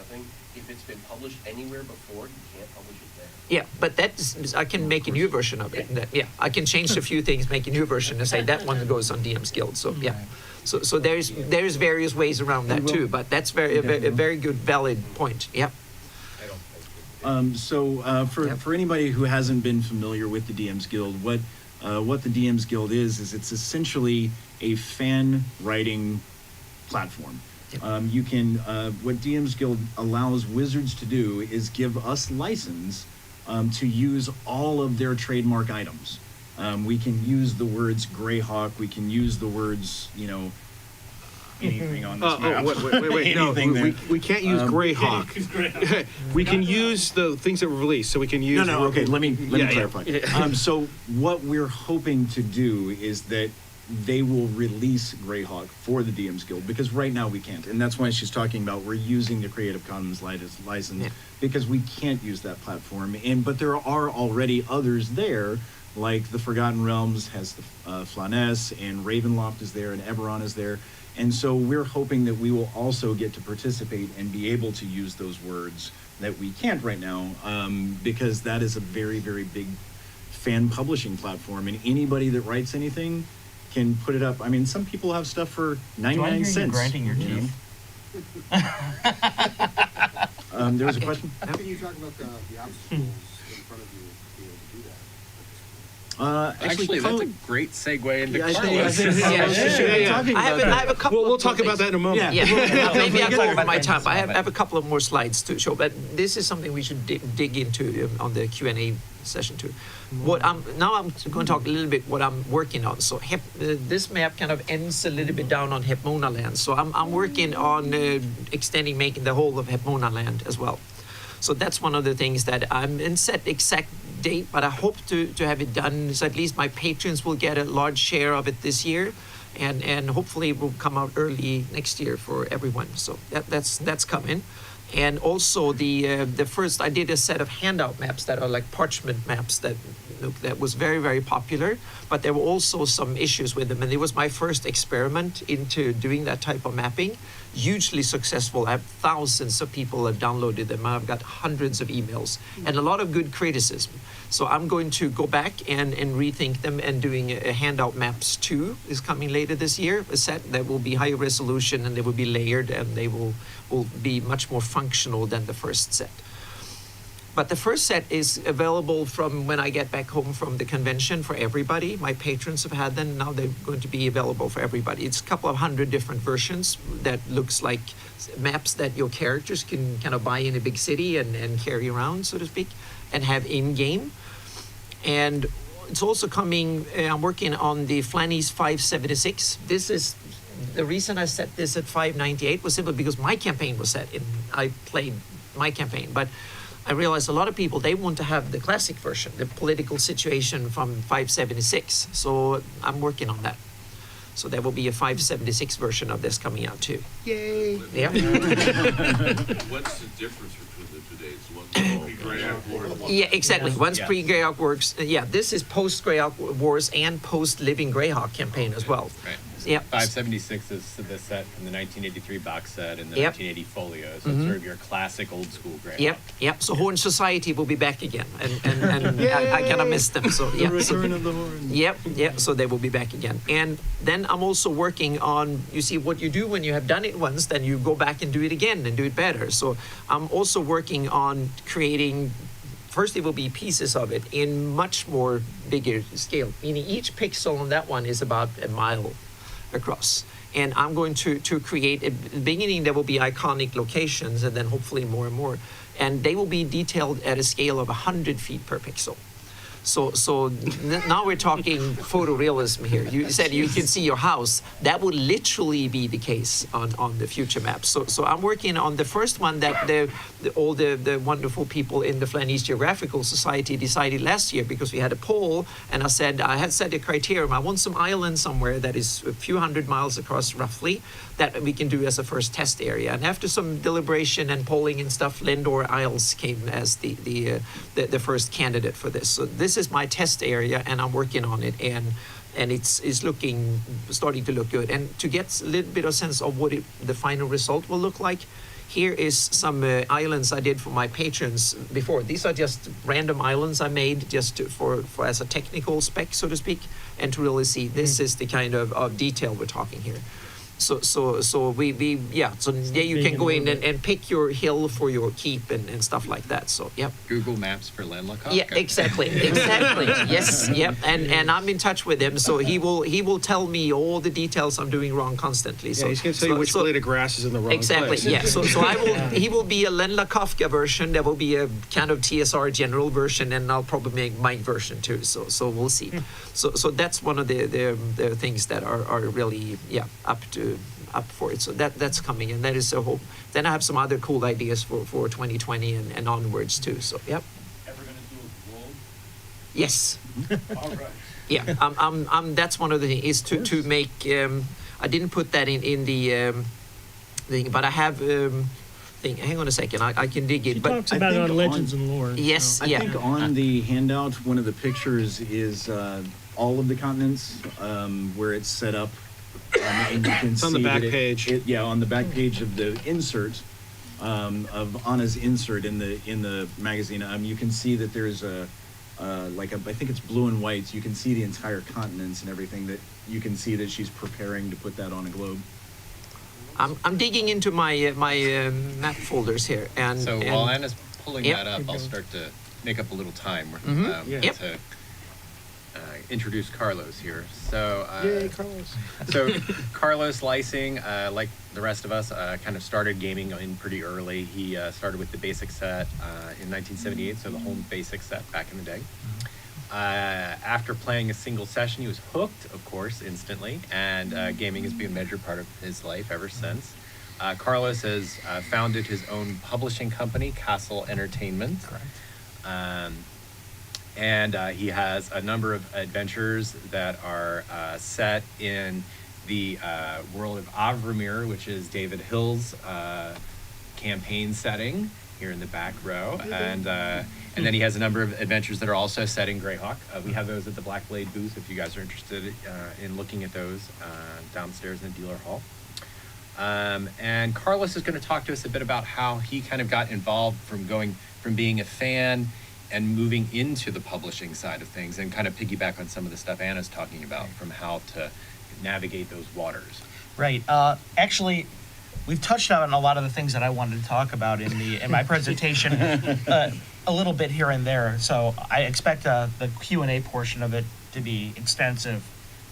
thing, if it's been published anywhere before, you can't publish it there. Yeah, but I can make a new version of it. Yeah, I can change a few things, make a new version, and say that one goes on DM's Guild. So yeah, so there's various ways around that too. But that's a very good, valid point. Yeah. I don't think. For anybody who hasn't been familiar with the DM's Guild, what the DM's Guild is it's essentially a fan writing platform. You can what DM's Guild allows Wizards to do is give us license to use all of their trademark items. We can use the words Greyhawk. We can use the words, anything on this map. Wait, no, Anything there. we can't use Greyhawk. We can use the things that were released, so we can use. No, okay, let me clarify. Yeah. So what we're hoping to do is that they will release Greyhawk for the DM's Guild, because right now we can't. And that's why she's talking about we're using the Creative Commons license, because we can't use that platform. But there are already others there, like the Forgotten Realms has the Flaness, and Ravenloft is there, and Eberron is there. And so we're hoping that we will also get to participate and be able to use those words that we can't right now, because that is a very, very big fan publishing platform, and anybody that writes anything can put it up. I mean, some people have stuff for 99 cents. grinding your teeth? There was a question? Can you talk about the obstacles in front of you to be able to do that? Actually, that's a great segue into Yeah, I think- Carlos. I have a couple. We'll of talk about that in a moment. Yeah, maybe I'll go over my time. I have a couple of more slides to show, but this is something we should dig into on the Q&A session too. I'm going to talk a little bit what I'm working on. So this map kind of ends a little bit down on Hepmona land. So I'm working on making the whole of Hepmona land as well. So that's one of the things that I'm in set exact date, but I hope to have it done. So at least my patrons will get a large share of it this year, and hopefully it will come out early next year for everyone. So that's coming. And also the first, I did a set of handout maps that are like parchment maps that was very, very popular, but there were also some issues with them. And it was my first experiment into doing that type of mapping. Hugely successful. I have thousands of people have downloaded them. I've got hundreds of emails and a lot of good criticism. So I'm going to go back and rethink them, and doing a handout maps 2 is coming later this year, a set that will be higher resolution and they will be layered, and they will be much more functional than the first set. But the first set is available from when I get back home from the convention for everybody. My patrons have had them. Now they're going to be available for everybody. It's a couple of hundred different versions that looks like maps that your characters can kind of buy in a big city and carry around, so to speak, and have in-game. And it's also coming, I'm working on the Flannery's 576. This is, the reason I set this at 598 was simply because my campaign was set in, I played my campaign, but I realized a lot of people, they want to have the classic version, the political situation from 576. So I'm working on that. So there will be a 576 version of this coming out too. Yay. Yeah. What's the difference between the two days? Yeah, exactly. Once pre-Greyhawk works, this is post-Greyhawk Wars and post-Living Greyhawk campaign as well. Right. Yep. 576 is the set from the 1983 box set and the Yep. 1980 folio. So it's sort of your classic old school Greyhawk. Yep. So Horn Society will be back again, and I kind of missed them. So yeah. The return of the horn. Yep. So they will be back again. And then I'm also working on, you see, what you do when you have done it once, then you go back and do it again and do it better. So I'm also working on creating, first it will be pieces of it in much more bigger scale, meaning each pixel on that one is about a mile across. And I'm going to create, at the beginning there will be iconic locations, and then hopefully more and more. And they will be detailed at a scale of 100 feet per pixel. So now we're talking photorealism here. You said you can see your house. That would literally be the case on the future maps. So I'm working on the first one that all the wonderful people in the Flanders Geographical Society decided last year, because we had a poll, and I had set a criterion. I want some island somewhere that is a few hundred miles across roughly, that we can do as a first test area. And after some deliberation and polling and stuff, Lindor Isles came as the first candidate for this. So this is my test area, and I'm working on it, and it's starting to look good. And to get a little bit of sense of what the final result will look like, here is some islands I did for my patrons before. These are just random islands I made just for as a technical spec, so to speak, and to really see this is the kind of detail we're talking here. So you can go in and pick your hill for your keep and stuff like that. So yep. Google Maps for Lenlakov? Yeah, exactly. Yes, yep. And I'm in touch with him, so he will tell me all the details I'm doing wrong constantly. So Yeah, he's going to tell you which blade of grass is in the wrong exactly, place. yeah. So he will be a Lenla Kafka version. There will be a kind of TSR general version, and I'll probably make my version too. So we'll see. So that's one of the things that are really up for it. So that's coming, and that is a hope. Then I have some other cool ideas for 2020 and onwards too. So yep. Ever gonna do a globe? Yes. All right. Yeah. I'm that's one of the things, is to make. I didn't put that in the thing, but I have. Hang on a second. I can dig it. He But talks about it on Legends and Lore. yes, so. yeah. I think on the handout, one of the pictures is all of the continents where it's set up. And you can It's on the see back that page. on the back page of the insert, of Anna's insert in the magazine. You can see that there's I think it's blue and white. You can see the entire continents and everything. That you can see that she's preparing to put that on a globe. I'm digging into my map folders here, and So and, while Anna's pulling Yep. that up, I'll start to make up a little time Yep. to introduce Carlos here. So, Yay, Carlos. so Carlos Lising, like the rest of us, kind of started gaming in pretty early. He started with the basic set in 1978, so the home basic set back in the day. After playing a single session, he was hooked, of course, instantly, and gaming has been a major part of his life ever since. Carlos has founded his own publishing company, Castle Entertainment. Correct. And he has a number of adventures that are set in the world of Avramir, which is David Hill's campaign setting here in the back row. And then he has a number of adventures that are also set in Greyhawk. We have those at the Black Blade booth if you guys are interested in looking at those downstairs in the dealer hall. And Carlos is going to talk to us a bit about how he kind of got involved from being a fan and moving into the publishing side of things, and kind of piggyback on some of the stuff Anna's talking about from how to navigate those waters. Right. Actually, we've touched on a lot of the things that I wanted to talk about in my presentation, a little bit here and there. So I expect the Q&A portion of it to be extensive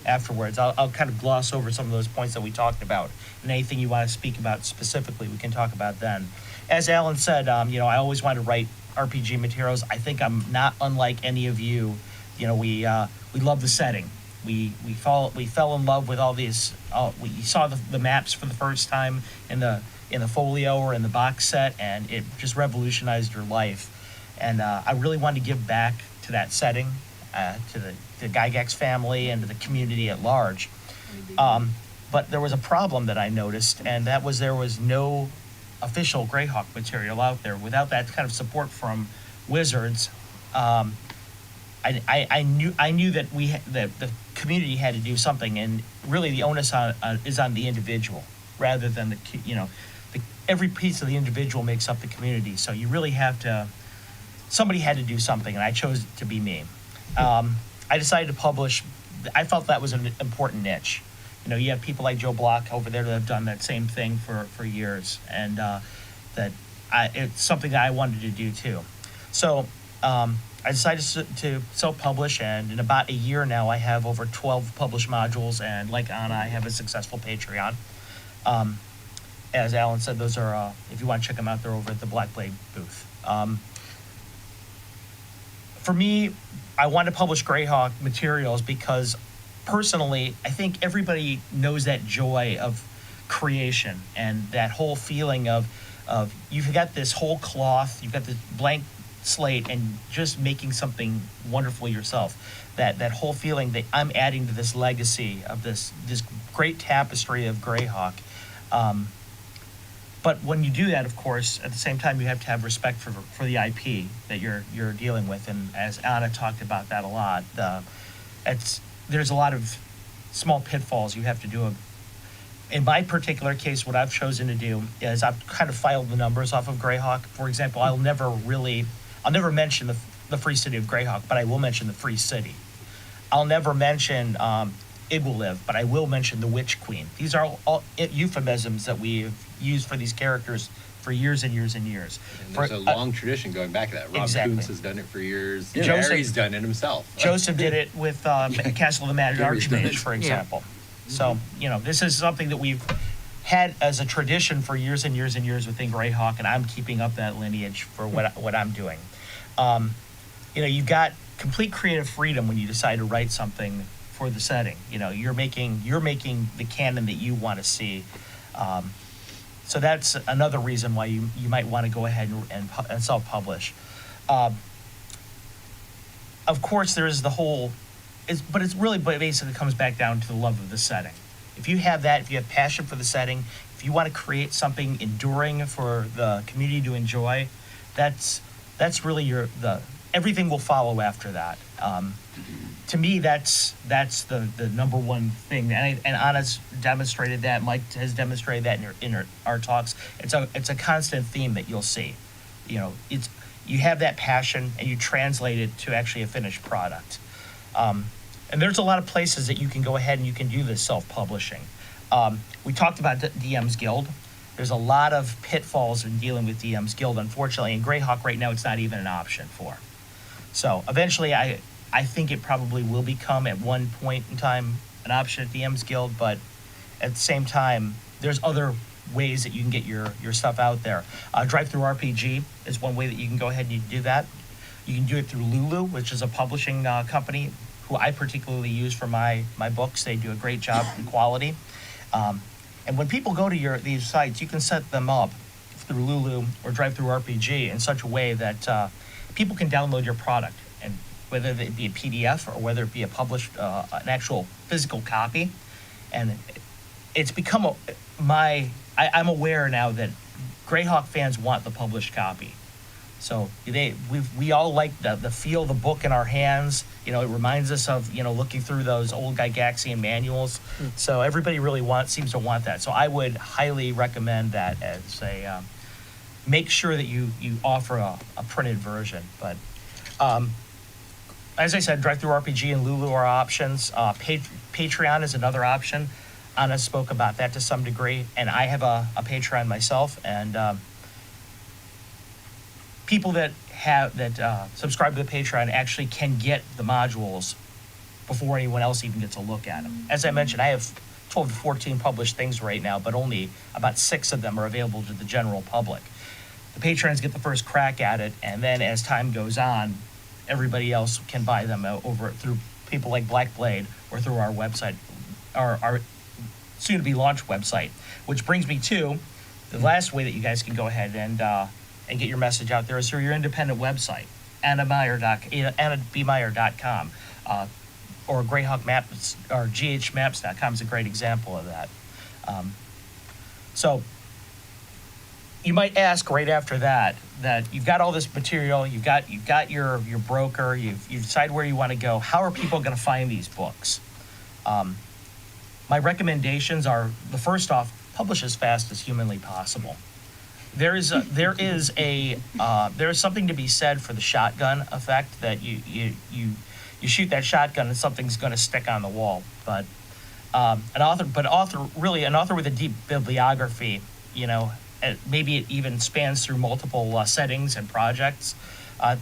afterwards. I'll kind of gloss over some of those points that we talked about, and anything you want to speak about specifically, we can talk about then. As Allan said, I always wanted to write RPG materials. I think I'm not unlike any of you. We love the setting. We fell in love with all these. We saw the maps for the first time in the folio or in the box set, and it just revolutionized your life. And I really wanted to give back to that setting, to the Gygax family and to the community at large. But there was a problem that I noticed, and that was there was no official Greyhawk material out there. Without that kind of support from Wizards, I knew that that the community had to do something, and really the onus is on the individual rather than every piece of the individual makes up the community. So you really have to. Somebody had to do something, and I chose it to be me. I decided to publish. I felt that was an important niche. You have people like Joe Block over there that have done that same thing for years, and it's something that I wanted to do too. So I decided to self-publish, and in about a year now, I have over 12 published modules, and like Anna, I have a successful Patreon. As Allan said, those are, if you want to check them out, they're over at the Black Blade booth. For me, I want to publish Greyhawk materials because personally, I think everybody knows that joy of creation and that whole feeling of you've got this whole cloth, you've got this blank slate, and just making something wonderful yourself. That whole feeling that I'm adding to this legacy of this great tapestry of Greyhawk. But when you do that, of course, at the same time, you have to have respect for the IP that you're dealing with. And as Anna talked about that a lot, there's a lot of small pitfalls you have to do. In my particular case, what I've chosen to do is I've kind of filed the numbers off of Greyhawk. For example, I'll never mention the Free City of Greyhawk, but I will mention the Free City. I'll never mention Igwaliv, but I will mention the Witch Queen. These are all euphemisms that we've used for these characters for years and years and years. And there's a long tradition going back to that. Rob Exactly. Kuntz has done it for years. Yeah. Jerry's done it himself. Joseph did it with Castle of the Mad Gary's done Archmage, it. for example. So, this is something that we've had as a tradition for years and years and years within Greyhawk, and I'm keeping up that lineage for what I'm doing. You've got complete creative freedom when you decide to write something for the setting. You're making the canon that you want to see. So that's another reason why you might want to go ahead and self-publish. Of course, there is the whole, but it basically comes back down to the love of the setting. If you have that, if you have passion for the setting, if you want to create something enduring for the community to enjoy, that's really everything will follow after that. To me, that's the number one thing, and Anna's demonstrated that. Mike has demonstrated that in our talks. It's a constant theme that you'll see. You have that passion and you translate it to actually a finished product. And there's a lot of places that you can go ahead and you can do this self-publishing. We talked about DM's Guild. There's a lot of pitfalls in dealing with DM's Guild. Unfortunately, in Greyhawk right now, it's not even an option for. So eventually, I think it probably will become at one point in time an option at DM's Guild, but at the same time, there's other ways that you can get your stuff out there. Drive-Thru RPG is one way that you can go ahead and you do that. You can do it through Lulu, which is a publishing company who I particularly use for my books. They do a great job in quality. And when people go to these sites, you can set them up through Lulu or Drive Through RPG in such a way that people can download your product, and whether it be a PDF or whether it be a published, an actual physical copy. And it's become I'm aware now that Greyhawk fans want the published copy. So we all like the feel of the book in our hands. You know, it reminds us of, you know, looking through those old Gygaxian manuals. So everybody really seems to want that. So I would highly recommend that as a, make sure that you offer a printed version. But as I said, Drive Through RPG and Lulu are options. Patreon is another option. Anna spoke about that to some degree, and I have a Patreon myself, and people that subscribe to the Patreon actually can get the modules before anyone else even gets a look at them. As I mentioned, I have 12 to 14 published things right now, but only about 6 of them are available to the general public. The patrons get the first crack at it, and then as time goes on, everybody else can buy them over through people like Black Blade or through our website, our soon-to-be launched website. Which brings me to the last way that you guys can go ahead and get your message out there is through your independent website, annabmeyer.com, or Greyhawk Maps, or ghmaps.com is a great example of that. So you might ask right after that you've got all this material, you've got your broker, you decide where you want to go. How are people going to find these books? My recommendations are, the first off, publish as fast as humanly possible. There is something to be said for the shotgun effect, that you shoot that shotgun and something's going to stick on the wall. But an author with a deep bibliography, you know, maybe it even spans through multiple settings and projects.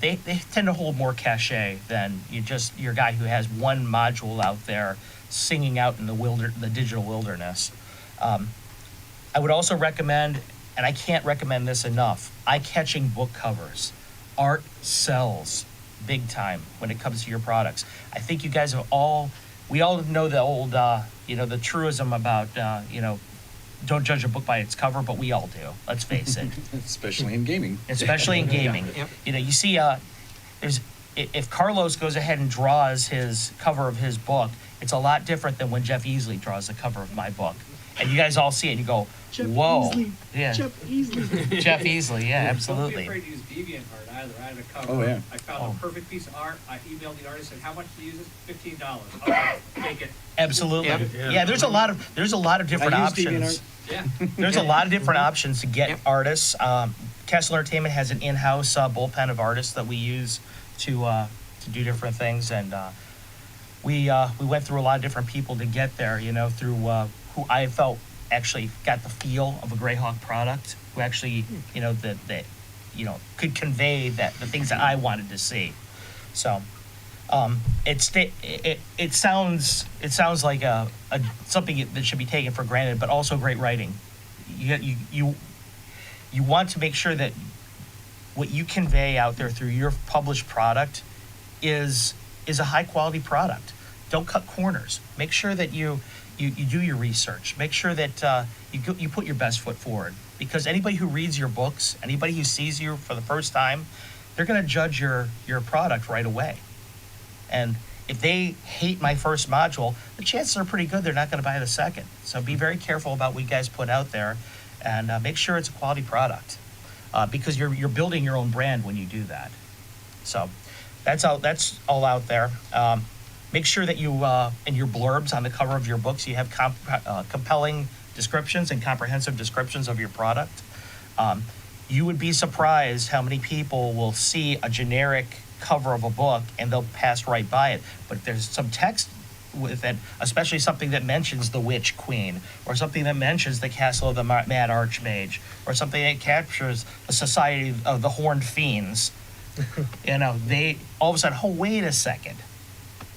They tend to hold more cachet than your guy who has one module out there singing out in the digital wilderness. I would also recommend, and I can't recommend this enough, eye-catching book covers. Art sells big time when it comes to your products. I think you guys we all know the old, the truism about, don't judge a book by its cover, but we all do. Let's face it. Especially in gaming. Especially in gaming. Yep. You know, you see, if Carlos goes ahead and draws his cover of his book, it's a lot different than when Jeff Easley draws the cover of my book. And you guys all see it and you go, whoa. Yeah. Jeff Easley. Jeff Easley, yeah, absolutely. Don't be afraid to use deviant art either. I had a cover. Oh, yeah. I found a perfect piece of art. I emailed the artist and said, how much to use it? $15. Okay, take it. Absolutely. Yep. Yeah, there's a lot of different I use deviant options. Yeah. There's a lot of different options to get Yep. artists. Castle Entertainment has an in-house bullpen of artists that we use to do different things, and we went through a lot of different people to get there. You know, through who I felt actually got the feel of a Greyhawk product, who actually could convey the things that I wanted to see. So it sounds like a something that should be taken for granted, but also great writing. You want to make sure that what you convey out there through your published product is a high quality product. Don't cut corners. Make sure that you do your research. Make sure that you put your best foot forward, because anybody who reads your books, anybody who sees you for the first time, they're going to judge your product right away. And if they hate my first module, the chances are pretty good they're not going to buy the second. So be very careful about what you guys put out there, and make sure it's a quality product, because you're building your own brand when you do that. So that's all out there. Make sure that you, in your blurbs on the cover of your books, you have compelling descriptions and comprehensive descriptions of your product. You would be surprised how many people will see a generic cover of a book and they'll pass right by it. But if there's some text with it, especially something that mentions the Witch Queen, or something that mentions the Castle of the Mad Archmage, or something that captures the Society of the Horned Fiends, they all of a sudden, oh, wait a second.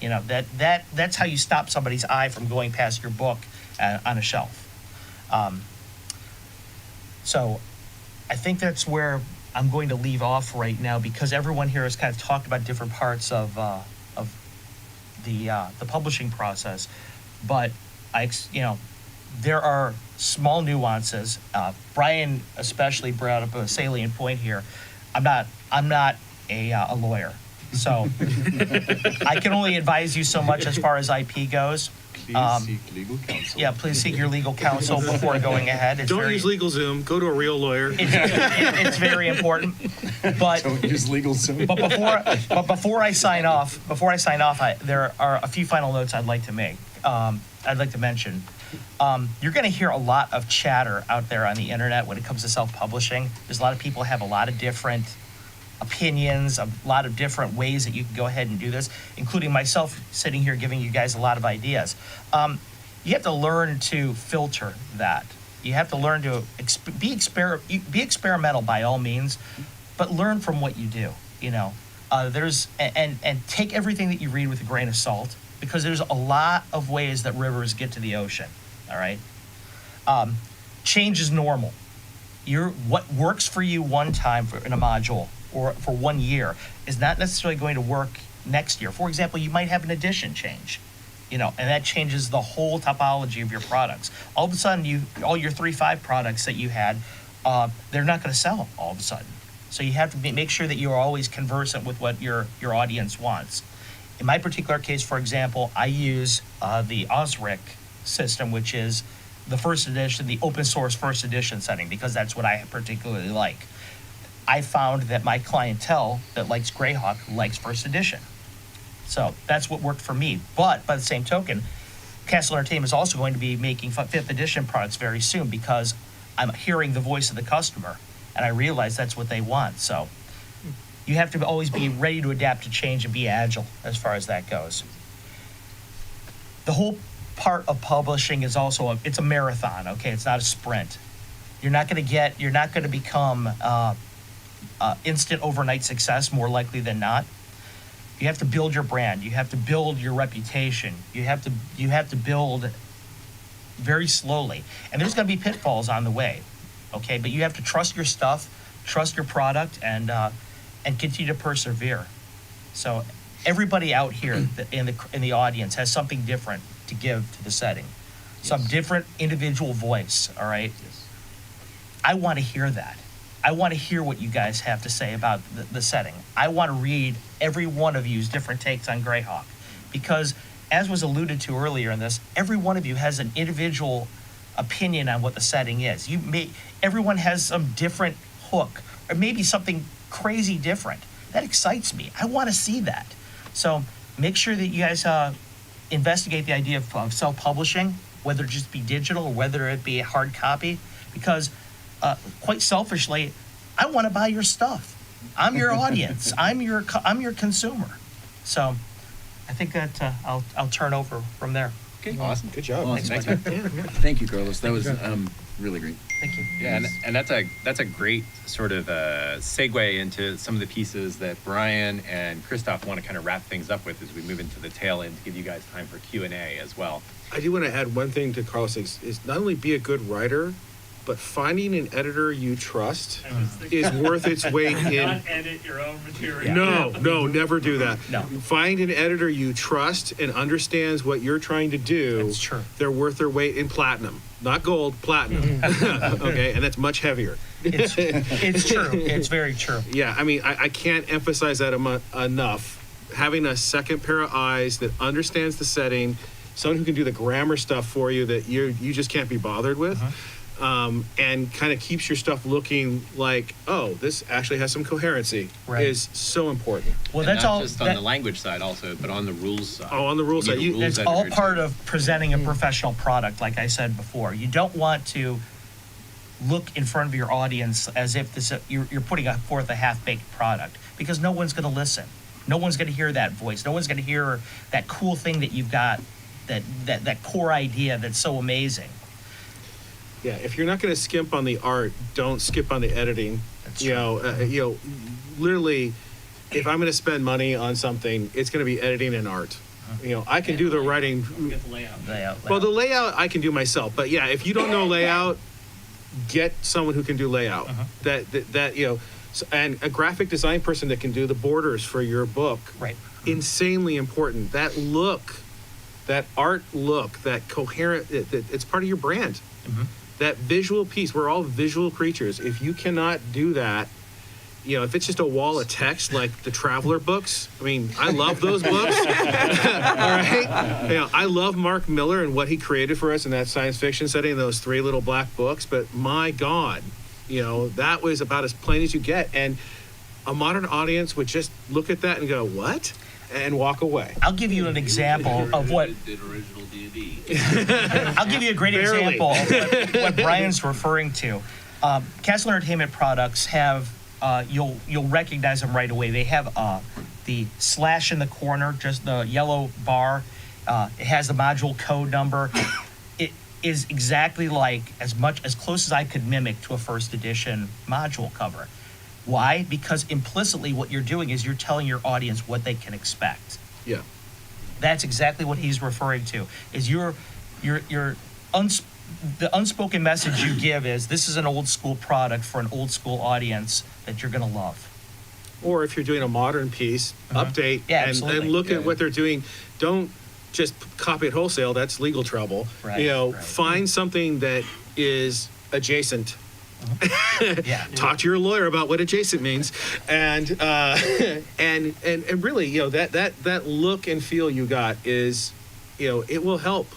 That's how you stop somebody's eye from going past your book on a shelf. So I think that's where I'm going to leave off right now, because everyone here has kind of talked about different parts of the publishing process. But there are small nuances. Brian especially brought up a salient point here. I'm not a lawyer, so I can only advise you so much as far as IP goes. Please seek legal counsel. Yeah, please seek your legal counsel before going ahead. Don't use LegalZoom. Go to a real lawyer. It's very important. But Don't use legal Zoom. But before I sign off, there are a few final notes I'd like to make. I'd like to mention. You're going to hear a lot of chatter out there on the internet when it comes to self-publishing. There's a lot of people have a lot of different opinions, a lot of different ways that you can go ahead and do this, including myself sitting here giving you guys a lot of ideas. You have to learn to filter that. You have to learn to be experimental by all means, but learn from what you do. And take everything that you read with a grain of salt, because there's a lot of ways that rivers get to the ocean. All right. Change is normal. What works for you one time in a module or for 1 year is not necessarily going to work next year. For example, you might have an edition change, and that changes the whole topology of your products. All of a sudden, all your 3.5 products that you had, they're not going to sell all of a sudden. So you have to make sure that you're always conversant with what your audience wants. In my particular case, for example, I use the Osric system, which is the first edition, the open source first edition setting, because that's what I particularly like. I found that my clientele that likes Greyhawk likes first edition. So that's what worked for me. But by the same token, Castle Entertainment is also going to be making 5th edition products very soon, because I'm hearing the voice of the customer, and I realize that's what they want. So you have to always be ready to adapt to change and be agile as far as that goes. The whole part of publishing is also it's a marathon. Okay, it's not a sprint. You're not going to become instant overnight success, more likely than not. You have to build your brand. You have to build your reputation. You have to build very slowly, and there's going to be pitfalls on the way. Okay, but you have to trust your stuff, trust your product, and continue to persevere. So everybody out here in the audience has something different to give to the setting, some different individual voice. All right. Yes. I want to hear that. I want to hear what you guys have to say about the setting. I want to read every one of you's different takes on Greyhawk, because as was alluded to earlier in this, every one of you has an individual opinion on what the setting is. Everyone has some different hook, or maybe something crazy different. That excites me. I want to see that. So make sure that you guys investigate the idea of self-publishing, whether it just be digital or whether it be a hard copy, because quite selfishly, I want to buy your stuff. I'm your audience. I'm your consumer. So I think that I'll turn over from there. Okay, awesome. Good job. Awesome. Thanks, man. Thank you, Carlos. That was really great. Thank you. Yeah, and that's a great sort of segue into some of the pieces that Brian and Kristoph want to kind of wrap things up with as we move into the tail end to give you guys time for Q&A as well. I do want to add one thing to Carlos is not only be a good writer, but finding an editor you trust is worth its weight in. Not edit your own material. No, never do that. No. Find an editor you trust and understands what you're trying to do. That's true. They're worth their weight in platinum, not gold, platinum. Okay, and that's much heavier. It's true. It's very true. Yeah, I mean, I can't emphasize that enough. Having a second pair of eyes that understands the setting, someone who can do the grammar stuff for you that you just can't be bothered with. And kind of keeps your stuff looking like, oh, this actually has some coherency, Right. is so important. Well, And that's not all. just on the language side also, but on the rules side. Oh, on the rules You side, need a you- rules It's all editor part too. of presenting a professional product, like I said before. You don't want to look in front of your audience as if you're putting forth a half-baked product, because no one's going to listen. No one's going to hear that voice. No one's going to hear that cool thing that you've got, that core idea that's so amazing. Yeah, if you're not going to skimp on the art, don't skip on the editing. That's You true. know, literally, if I'm going to spend money on something, it's going to be editing and art. I can do the writing. Get the layout. Layout. Well, the layout I can do myself, but yeah, if you don't know layout, get someone who can do layout. And a graphic design person that can do the borders for your book. Right. Insanely important. That look that art look, that coherent, it's part of your brand. Mhm. That visual piece, we're all visual creatures. If you cannot do that, you know, if it's just a wall of text like the Traveler books, I mean, I love those books. All right? You know, I love Mark Miller and what he created for us in that science fiction setting, those 3 little black books, but my God, you know, that was about as plain as you get. And a modern audience would just look at that and go, what? And walk away. I'll give you an example of what. Did original D&D. I'll give you a great Barely. example of what Brian's referring to. Castle Entertainment products have, you'll recognize them right away. They have the slash in the corner, just the yellow bar. It has the module code number. It is exactly like as close as I could mimic to a first edition module cover. Why? Because implicitly what you're doing is you're telling your audience what they can expect. Yeah. That's exactly what he's referring to. Is the unspoken message you give is this is an old school product for an old school audience that you're going to love. Or if you're doing a modern piece, update Yeah, and absolutely. look at what they're doing. Don't just copy it wholesale. That's legal trouble. Right, You know, right. find something that is adjacent. Yeah. Talk to your lawyer about what adjacent means, and really, you know, that look and feel you got is, you know, it will help.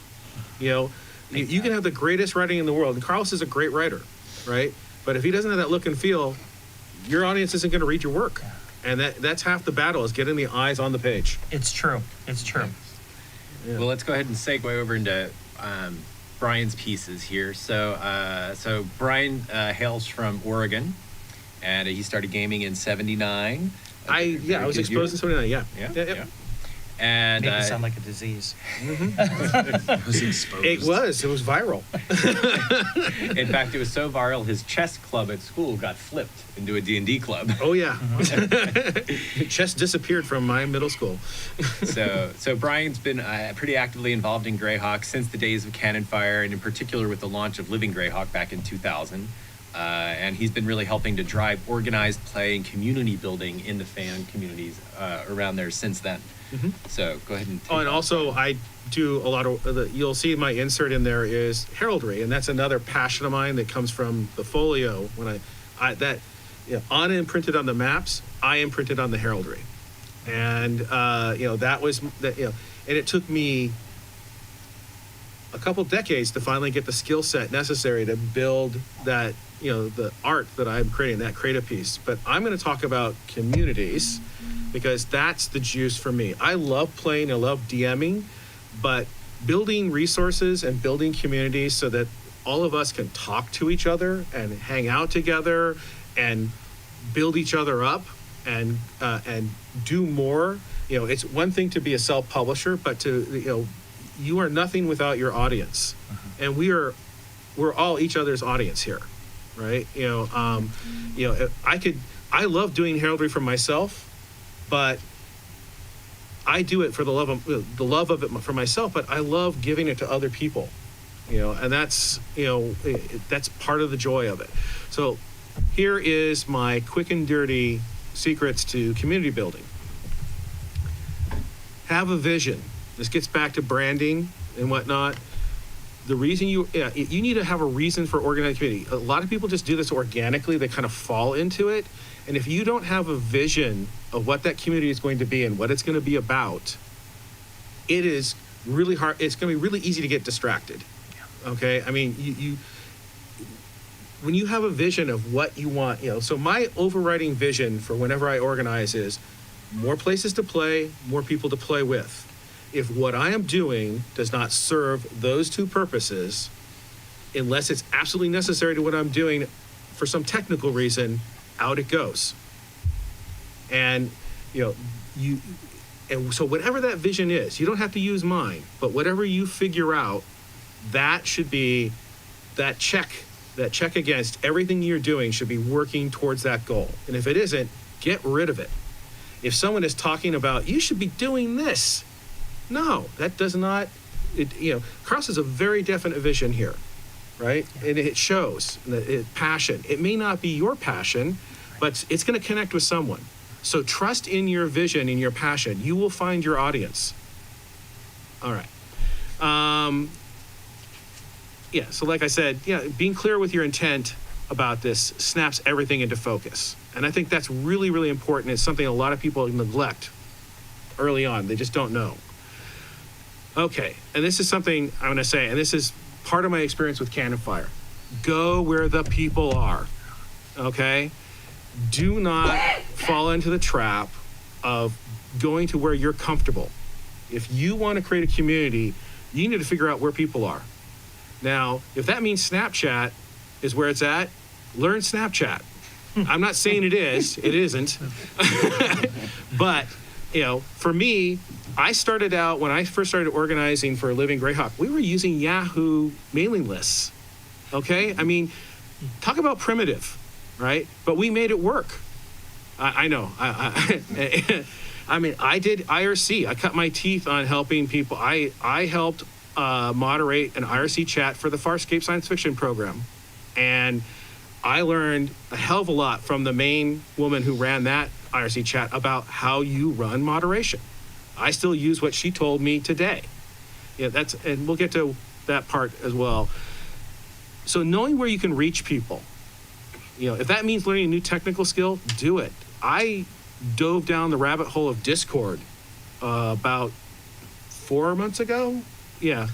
You know, you can have the greatest writing in the world, and Carlos is a great writer, right? But if he doesn't have that look and feel, your audience isn't going to read your work, and that's half the battle is getting the eyes on the page. It's true. It's true. Yeah. Well, let's go ahead and segue over into Brian's pieces here. So Brian hails from Oregon, and he started gaming in '79. I was exposed in 79. Yeah. Yeah. And Made it sound like a disease. Was exposed. It was viral. in fact, it was so viral, his chess club at school got flipped into a D&D club. Oh yeah. Chess disappeared from my middle school. So Brian's been pretty actively involved in Greyhawk since the days of Cannon Fire, and in particular with the launch of Living Greyhawk back in 2000. And he's been really helping to drive organized play and community building in the fan communities around there since then. Mhm. So go ahead and take And that. also I do a lot of, you'll see my insert in there is heraldry, and that's another passion of mine that comes from the folio. When on imprinted on the maps, I imprinted on the heraldry. And, that was, and it took me a couple decades to finally get the skill set necessary to build that, the art that I'm creating, that creative piece. But I'm going to talk about communities because that's the juice for me. I love playing, I love DMing, but building resources and building communities so that all of us can talk to each other and hang out together and build each other up and do more. It's one thing to be a self-publisher, but you are nothing without your audience, and we're all each other's audience here, right? I love doing heraldry for myself, but I do it for the love of it for myself. But I love giving it to other people, and that's that's part of the joy of it. So here is my quick and dirty secrets to community building. Have a vision. This gets back to branding and whatnot. The reason you need to have a reason for organizing community. A lot of people just do this organically. They kind of fall into it. And if you don't have a vision of what that community is going to be and what it's going to be about, it is really hard. It's going to be really easy to get distracted. Okay? I mean, you when you have a vision of what you want, so my overriding vision for whenever I organize is more places to play, more people to play with. If what I am doing does not serve those two purposes, unless it's absolutely necessary to what I'm doing for some technical reason, out it goes. And so whatever that vision is, you don't have to use mine, but whatever you figure out, that should be that check against everything you're doing should be working towards that goal. And if it isn't, get rid of it. If someone is talking about, you should be doing this, no, that does not, Carlos has a very definite vision here, right? And it shows passion. It may not be your passion, but it's going to connect with someone. So trust in your vision, in your passion. You will find your audience. All right. Yeah, so like I said, being clear with your intent about this snaps everything into focus. And I think that's really, really important. It's something a lot of people neglect early on. They just don't know. Okay, and this is something I'm going to say, and this is part of my experience with Cannon Fire. Go where the people are, okay? Do not fall into the trap of going to where you're comfortable. If you want to create a community, you need to figure out where people are. Now, if that means Snapchat is where it's at, learn Snapchat. I'm not saying it is, it isn't. But, for me, I started out, when I first started organizing for Living Greyhawk, we were using Yahoo mailing lists, okay? I mean, talk about primitive, right? But we made it work. I know. I mean, I did IRC. I cut my teeth on helping people. I helped moderate an IRC chat for the Farscape science fiction program. And I learned a hell of a lot from the main woman who ran that IRC chat about how you run moderation. I still use what she told me today. And we'll get to that part as well. So knowing where you can reach people, if that means learning a new technical skill, do it. I dove down the rabbit hole of Discord about 4 months ago. Yeah.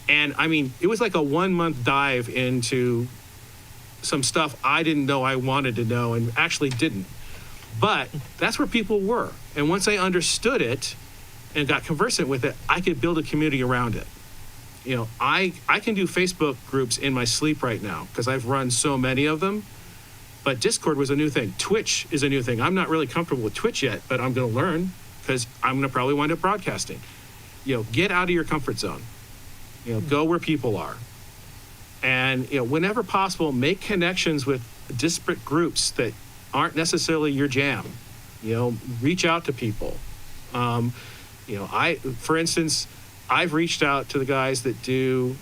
And I mean, it was like a 1 month dive into some stuff I didn't know I wanted to know and actually didn't. But that's where people were. And once I understood it and got conversant with it, I could build a community around it. I can do Facebook groups in my sleep right now because I've run so many of them. But Discord was a new thing. Twitch is a new thing. I'm not really comfortable with Twitch yet, but I'm going to learn because I'm going to probably wind up broadcasting. Get out of your comfort zone. Go where people are. And, whenever possible, make connections with disparate groups that aren't necessarily your jam. Reach out to people. For instance, I've reached out to the guys that do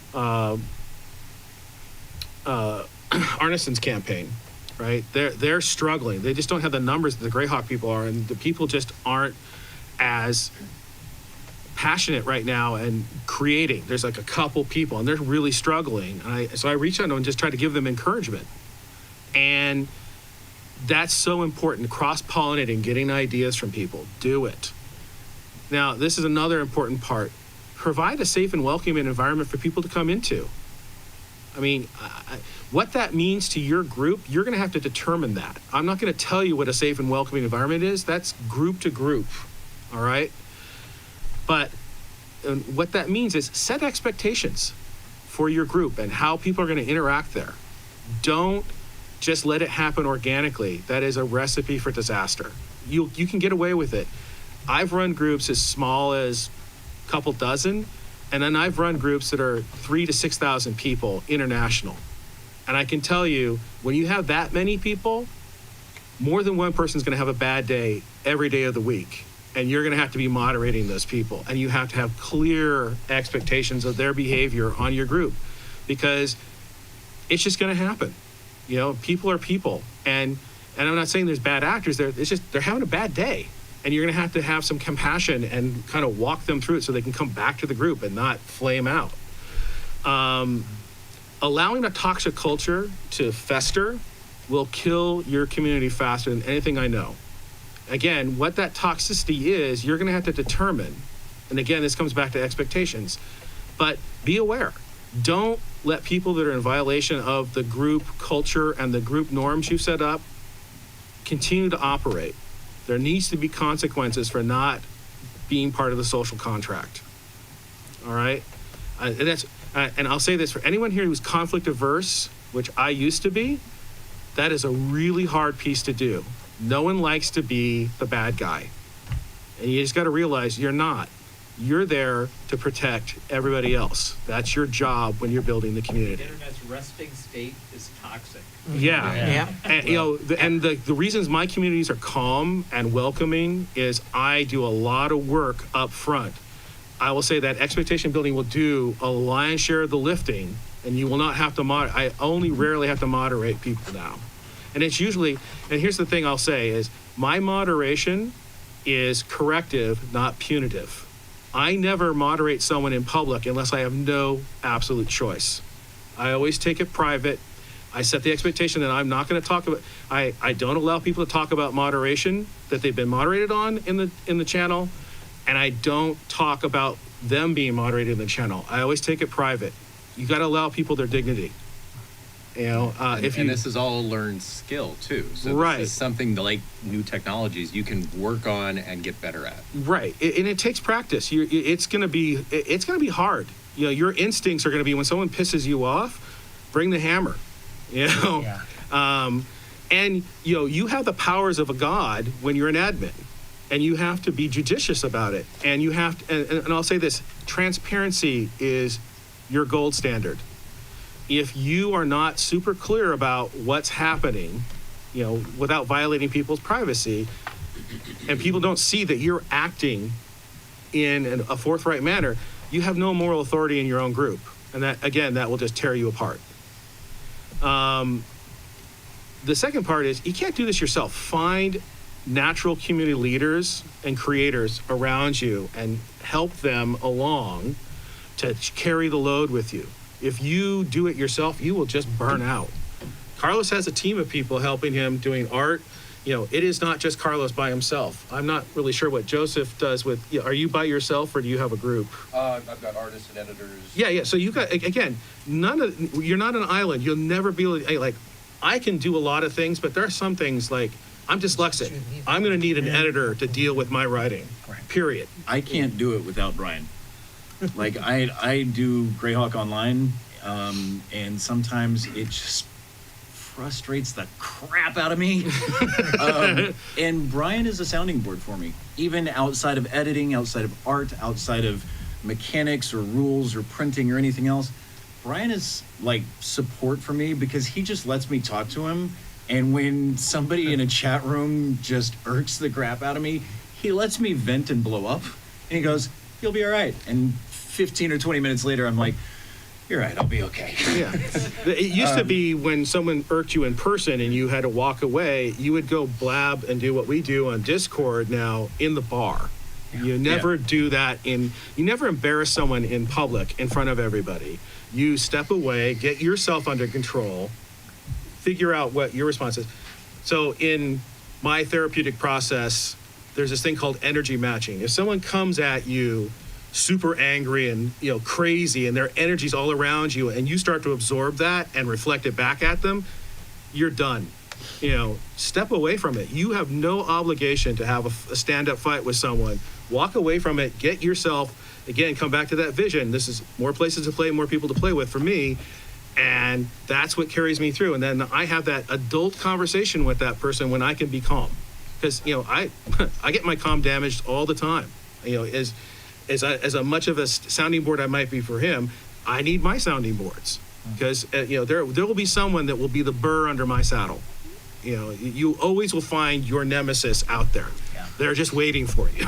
Rennaissance campaign. Right? They're struggling. They just don't have the numbers that the Greyhawk people are, and the people just aren't as passionate right now and creating. There's like a couple people, and they're really struggling. So I reach out to them and just try to give them encouragement. And that's so important, cross-pollinating, getting ideas from people. Do it. Now, this is another important part. Provide a safe and welcoming environment for people to come into. I mean, what that means to your group, you're going to have to determine that. I'm not going to tell you what a safe and welcoming environment is. That's group to group, all right? But what that means is set expectations for your group and how people are going to interact there. Don't just let it happen organically. That is a recipe for disaster. You can get away with it. I've run groups as small as a couple dozen, and then I've run groups that are 3,000 to 6,000 people, international. And I can tell you, when you have that many people, more than one person's going to have a bad day every day of the week. And you're going to have to be moderating those people. And you have to have clear expectations of their behavior on your group, because it's just going to happen. People are people. And I'm not saying there's bad actors there. It's just they're having a bad day. And you're going to have some compassion and kind of walk them through it so they can come back to the group and not flame out. Allowing a toxic culture to fester will kill your community faster than anything I know. Again, what that toxicity is, you're going to have to determine. And again, this comes back to expectations. But be aware. Don't let people that are in violation of the group culture and the group norms you've set up continue to operate. There needs to be consequences for not being part of the social contract. All right? And I'll say this, for anyone here who's conflict averse, which I used to be, that is a really hard piece to do. No one likes to be the bad guy. And you just got to realize you're not. You're there to protect everybody else. That's your job when you're building the community. The internet's resting state is toxic. Yeah. And the reasons my communities are calm and welcoming is I do a lot of work up front. I will say that expectation building will do a lion's share of the lifting, and you will not have to I only rarely have to moderate people now. And it's usually, and here's the thing I'll say is my moderation is corrective, not punitive. I never moderate someone in public unless I have no absolute choice. I always take it private. I set the expectation that I'm not going to talk about, I don't allow people to talk about moderation that they've been moderated on in the channel, and I don't talk about them being moderated in the channel. I always take it private. You got to allow people their dignity. You know, And this is all a learned skill too. So Right. this is something like new technologies you can work on and get better at. Right, and it takes practice. It's gonna be hard. You know, your instincts are gonna be when someone pisses you off, bring the hammer. You know, and you know you have the powers of a god when you're an admin, and you have to be judicious about it. And you have to, and I'll say this: transparency is your gold standard. If you are not super clear about what's happening, you know, without violating people's privacy, and people don't see that you're acting in a forthright manner, you have no moral authority in your own group. And that, again, that will just tear you apart. The second part is you can't do this yourself. Find natural community leaders and creators around you and help them along to carry the load with you. If you do it yourself, you will just burn out. Carlos has a team of people helping him doing art. You know, it is not just Carlos by himself. I'm not really sure what Joseph does with, are you by yourself or do you have a group? I've got artists and editors. Yeah. So you got, again, you're not an island. You'll never be able to, like, I can do a lot of things, but there are some things like, I'm dyslexic. I'm going to need an editor to deal with my writing, period. I can't do it without Bryan. Like I do Greyhawk online, and sometimes it just frustrates the crap out of me. And Bryan is a sounding board for me, even outside of editing, outside of art, outside of mechanics or rules or printing or anything else. Bryan is like support for me because he just lets me talk to him. And when somebody in a chat room just irks the crap out of me, he lets me vent and blow up. And he goes, "You'll be all right." And 15 or 20 minutes later, I'm like, "You're right, I'll be okay." Yeah. It used to be when someone irked you in person and you had to walk away, you would go blab and do what we do on Discord now in the bar. You never do that you never embarrass someone in public in front of everybody. You step away, get yourself under control, figure out what your response is. So in my therapeutic process, there's this thing called energy matching. If someone comes at you super angry and crazy and their energy's all around you and you start to absorb that and reflect it back at them, you're done. Step away from it. You have no obligation to have a stand-up fight with someone. Walk away from it, get yourself, again, come back to that vision. This is more places to play, more people to play with for me. And that's what carries me through. And then I have that adult conversation with that person when I can be calm. Because, I get my calm damaged all the time. As much of a sounding board I might be for him, I need my sounding boards. Because, there will be someone that will be the burr under my saddle. You always will find your nemesis out there. Yeah. They're just waiting for you.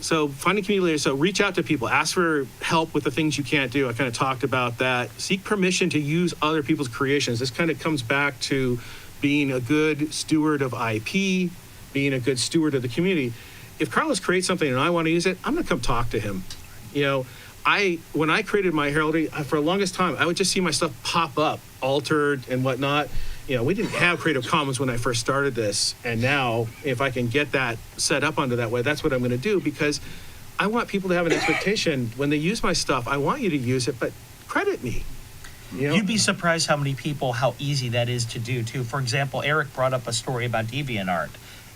So finding community leaders, so reach out to people, ask for help with the things you can't do. I kind of talked about that. Seek permission to use other people's creations. This kind of comes back to being a good steward of IP, being a good steward of the community. If Carlos creates something and I want to use it, I'm going to come talk to him. When I created my heraldry, for the longest time, I would just see my stuff pop up, altered and whatnot. We didn't have Creative Commons when I first started this. And now, if I can get that set up under that way, that's what I'm going to do, because I want people to have an expectation when they use my stuff. I want you to use it, but credit me. You'd be surprised how easy that is to do, too. For example, Eric brought up a story about DeviantArt,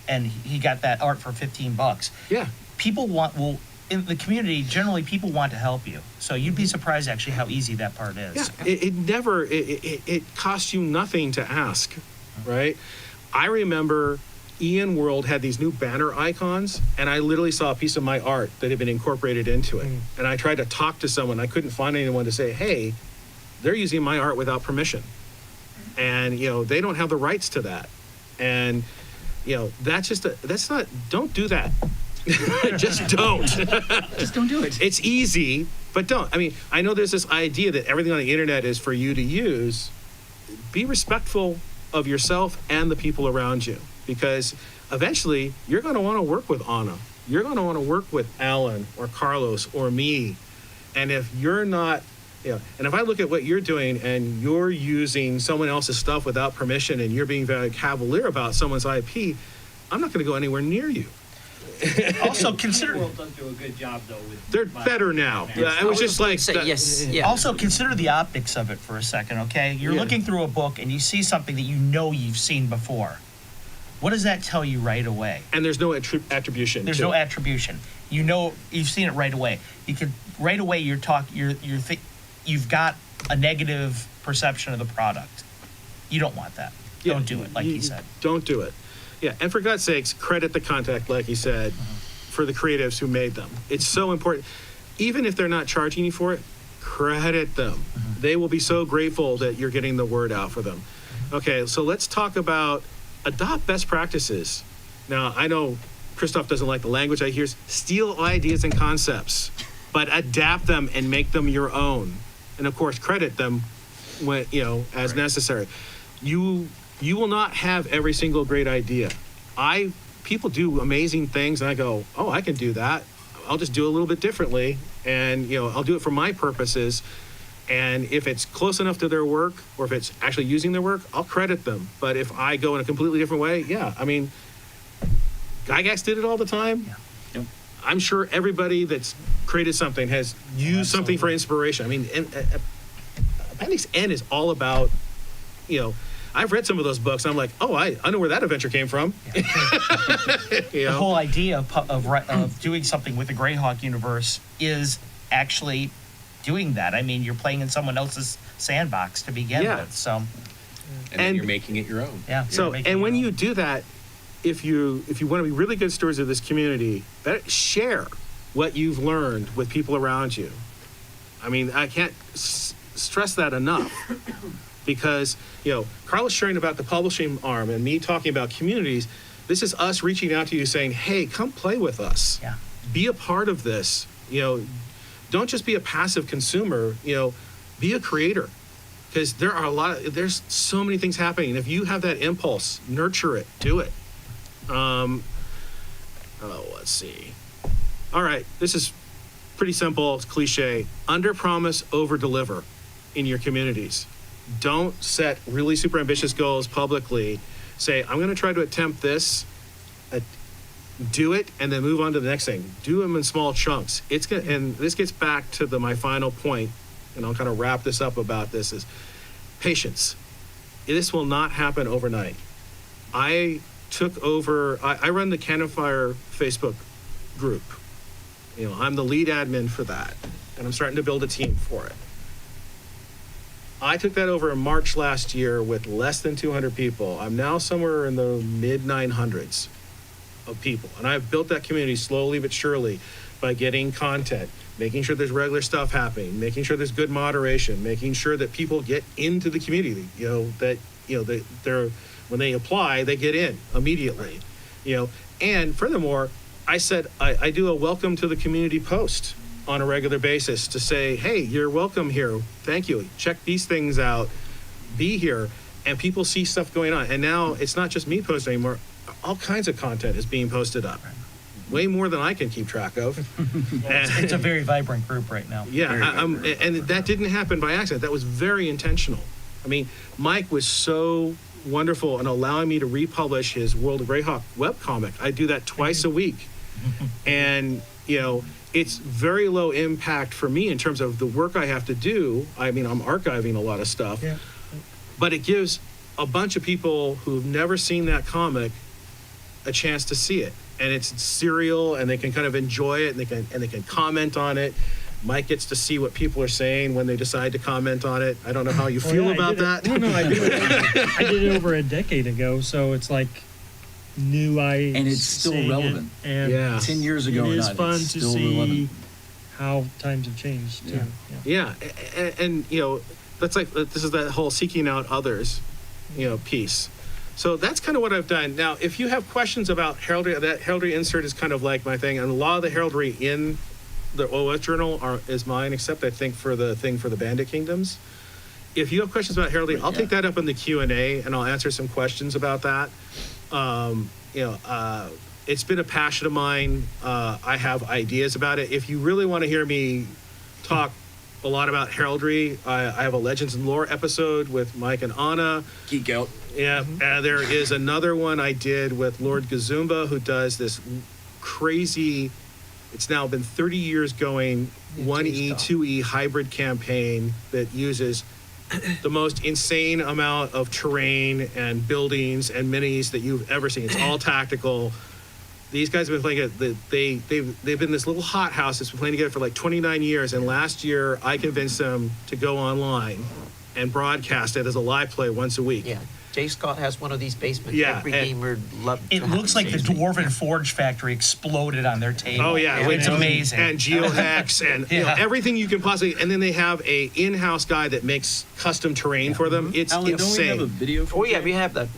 and he got that art for $15. Yeah. In the community, generally, people want to help you. So you'd be surprised, actually, how easy that part is. Yeah, it costs you nothing to ask, right? I remember Ian World had these new banner icons, and I literally saw a piece of my art that had been incorporated into it. And I tried to talk to someone. I couldn't find anyone to say, hey, they're using my art without permission. And, they don't have the rights to that. And, don't do that. Just don't. Just don't do it. It's easy, but don't. I know there's this idea that everything on the internet is for you to use. Be respectful of yourself and the people around you. because eventually you're going to want to work with Anna. You're going to want to work with Alan or Carlos or me. And if you're not, and if I look at what you're doing and you're using someone else's stuff without permission and you're being very cavalier about someone's IP, I'm not going to go anywhere near you. Also consider World does do a good job though with. They're better now. Yeah, it was just like Say that- yes, yeah. Also, consider the optics of it for a second, okay? You're Yeah. looking through a book and you see something that you know you've seen before. What does that tell you right away? And there's no attribution. There's to no it. attribution. You know, you've seen it right away. You could right away. You've got a negative perception of the product. You don't want that. Yeah, Don't do it, like he said. Don't do it. Yeah, and for God's sakes, credit the contact, like he said, for the creatives who made them. It's so important. Even if they're not charging you for it, credit them. They will be so grateful that you're getting the word out for them. Okay, so let's talk about adopt best practices. Now, I know Kristoph doesn't like the language I hear. Steal ideas and concepts, but adapt them and make them your own. And of course, credit them when, as necessary. You will not have every single great idea. People do amazing things and I go, oh, I can do that. I'll just do it a little bit differently. And, I'll do it for my purposes. And if it's close enough to their work or if it's actually using their work, I'll credit them. But if I go in a completely different way, Gygax did it all the time. Yeah. Yep. I'm sure everybody that's created something has used something for inspiration. Appendix N is all about, I've read some of those books. And I'm like, oh, I know where that adventure came from. The whole idea of doing something with the Greyhawk universe is actually doing that. I mean, you're playing in someone else's sandbox to begin Yeah. with. So, And then you're making it your own. yeah. So, you're making and when your you own. do that, if you want to be really good stewards of this community, share what you've learned with people around you. I can't stress that enough because, Carlos sharing about the publishing arm and me talking about communities, this is us reaching out to you saying, hey, come play with us. Yeah. Be a part of this. Don't just be a passive consumer, be a creator. Because there's so many things happening. If you have that impulse, nurture it, do it. Let's see. All right, this is pretty simple, it's cliche. Under promise, over deliver in your communities. Don't set really super ambitious goals publicly. Say, I'm gonna try to attempt this, do it, and then move on to the next thing. Do them in small chunks. And this gets back to my final point, and I'll kind of wrap this up about this, is patience. This will not happen overnight. I run the Cannon Fire Facebook group. I'm the lead admin for that, and I'm starting to build a team for it. I took that over in March last year with less than 200 people. I'm now somewhere in the mid 900s of people, and I've built that community slowly but surely by getting content, making sure there's regular stuff happening, making sure there's good moderation, making sure that people get into the community, they're when they apply, they get in immediately, and furthermore, I said, I do a welcome to the community post on a regular basis to say, hey, you're welcome here. Thank you. Check these things out. Be here. And people see stuff going on. And now it's not just me posting anymore. All kinds of content is being posted up. Way more than I can keep track of. It's a very vibrant group right now. Yeah, and that didn't happen by accident. That was very intentional. Mike was so wonderful in allowing me to republish his World of Greyhawk webcomic. I do that twice a week. And, it's very low impact for me in terms of the work I have to do. I'm archiving a lot of stuff. Yeah. But it gives a bunch of people who've never seen that comic a chance to see it. And it's serial, and they can kind of enjoy it, and they can comment on it. Mike gets to see what people are saying when they decide to comment on it. I don't know how you feel about that. No, I did it. I did it over a decade ago, so it's like new eyes. And it's still seeing it, relevant. And Yeah. 10 years ago it or is not, fun it's to still see relevant. how times have changed too. Yeah. Yeah, and that's like, this is that whole seeking out others, piece. So that's kind of what I've done. Now, if you have questions about heraldry, that heraldry insert is kind of like my thing, and a lot of the heraldry in the OS journal is mine, except I think for the thing for the Bandit Kingdoms. If you have questions about heraldry, I'll take that up in the Q&A, and I'll answer some questions about that. It's been a passion of mine. I have ideas about it. If you really want to hear me talk a lot about heraldry, I have a Legends and Lore episode with Mike and Anna. Geek out. Yeah, there is another one I did with Lord Gazumba, who does this crazy, it's now been 30 years going, 1E, 2E hybrid campaign that uses the most insane amount of terrain and buildings and minis that you've ever seen. It's all tactical. These guys have been playing it. They've been this little hothouse that's been playing together for like 29 years. And last year, I convinced them to go online and broadcast it as a live play once a week. Yeah. Jay Scott has one of these basements. Yeah, Every and- gamer loves. It looks like the Dwarven Forge Factory exploded on their table. Oh yeah, It's amazing. And geohex and Yeah. everything you can possibly. And then they have a in-house guy that makes custom terrain for them. It's Alan, don't we have a insane. video from Oh yeah, Jay? we have that.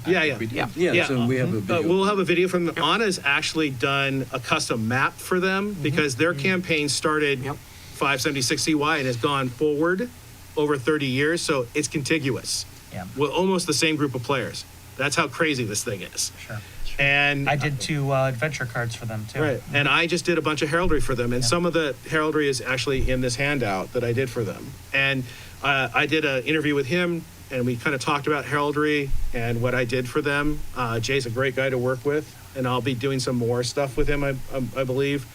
Yeah. Yeah, so we have a video. We'll have a video from them. Anna's actually done a custom map for them because their campaign started 576 CY and has gone forward over 30 years, so it's contiguous. Yeah. With almost the same group of players. That's how crazy this thing is. Sure. And I did 2 adventure cards for them too. right, and I just did a bunch of heraldry for them, and some of the heraldry is actually in this handout that I did for them. And I did an interview with him, and we kind of talked about heraldry and what I did for them. Jay's a great guy to work with, and I'll be doing some more stuff with him, I believe.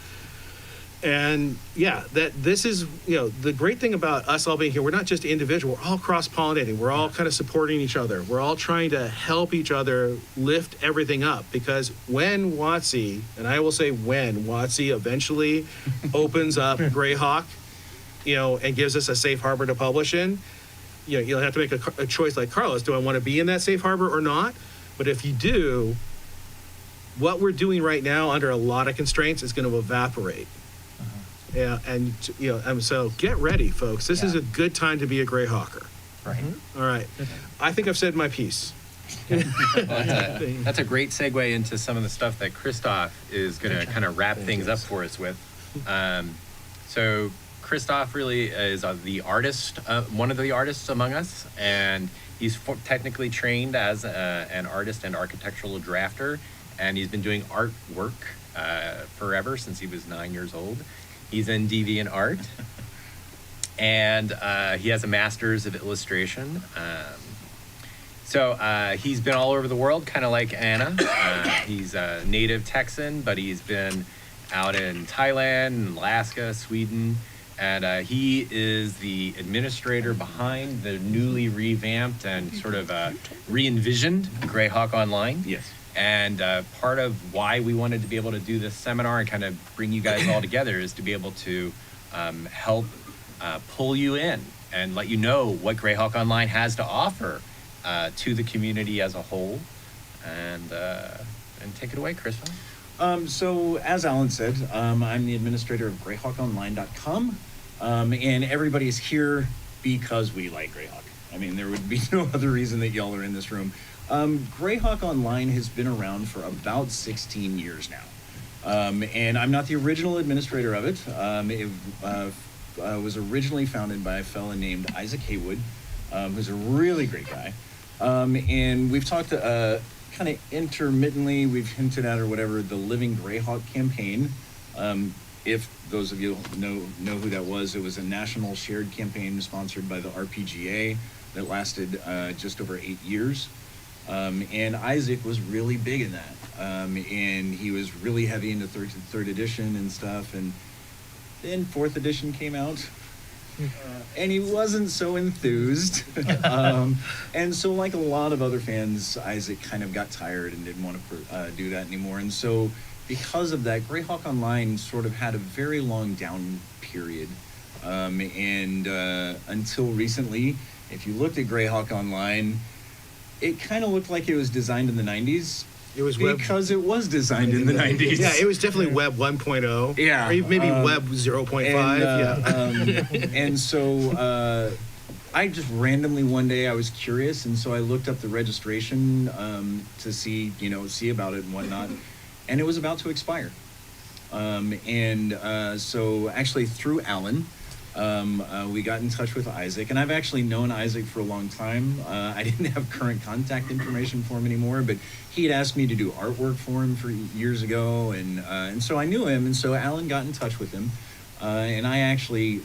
And yeah, this is, the great thing about us all being here, we're not just individual, we're all cross-pollinating. We're all kind of supporting each other. We're all trying to help each other lift everything up, because when WotC, and I will say when WotC eventually opens up Greyhawk, and gives us a safe harbor to publish in, you'll have to make a choice like Carlos. Do I want to be in that safe harbor or not? But if you do, what we're doing right now under a lot of constraints is going to evaporate. Yeah, and so get ready, folks. This is a good time to be a Greyhawker. Right. All right, I think I've said my piece. That's a great segue into some of the stuff that Kristoph is going to kind of wrap things up for us with. So Kristoph really is the artist, one of the artists among us, and he's technically trained as an artist and architectural drafter, and he's been doing artwork forever, since he was 9 years old. He's in deviant art, and he has a master's of illustration. So he's been all over the world, kind of like Anna. He's a native Texan, but he's been out in Thailand, Alaska, Sweden, and he is the administrator behind the newly revamped and sort of re-envisioned Greyhawk Online. Yes. And part of why we wanted to be able to do this seminar and kind of bring you guys all together is to be able to help pull you in and let you know what Greyhawk Online has to offer to the community as a whole. And take it away, Kristoph. So as Alan said, I'm the administrator of GreyhawkOnline.com, and everybody's here because we like Greyhawk. I mean, there would be no other reason that y'all are in this room. Greyhawk Online has been around for about 16 years now, and I'm not the original administrator of it. It was originally founded by a fella named Isaac Haywood, who's a really great guy, and we've talked kind of intermittently, we've hinted at or whatever, the Living Greyhawk campaign. If those of you know who that was, it was a national shared campaign sponsored by the RPGA that lasted just over 8 years. And Isaac was really big in that. And he was really heavy into third edition and stuff. And then 4th edition came out. And he wasn't so enthused. And so like a lot of other fans, Isaac kind of got tired and didn't want to do that anymore. And so because of that, Greyhawk Online sort of had a very long down period. And until recently, if you looked at Greyhawk Online, it kind of looked like it was designed in the 90s. It was because it was designed in the 90s. Yeah, it was definitely Web 1.0. Yeah. Or maybe Web 0.5. And so I just randomly one day I was curious, and so I looked up the registration to see about it and whatnot, and it was about to expire. So actually through Alan, we got in touch with Isaac, and I've actually known Isaac for a long time. I didn't have current contact information for him anymore, but he had asked me to do artwork for him for years ago, and so I knew him, and so Allan got in touch with him, and I actually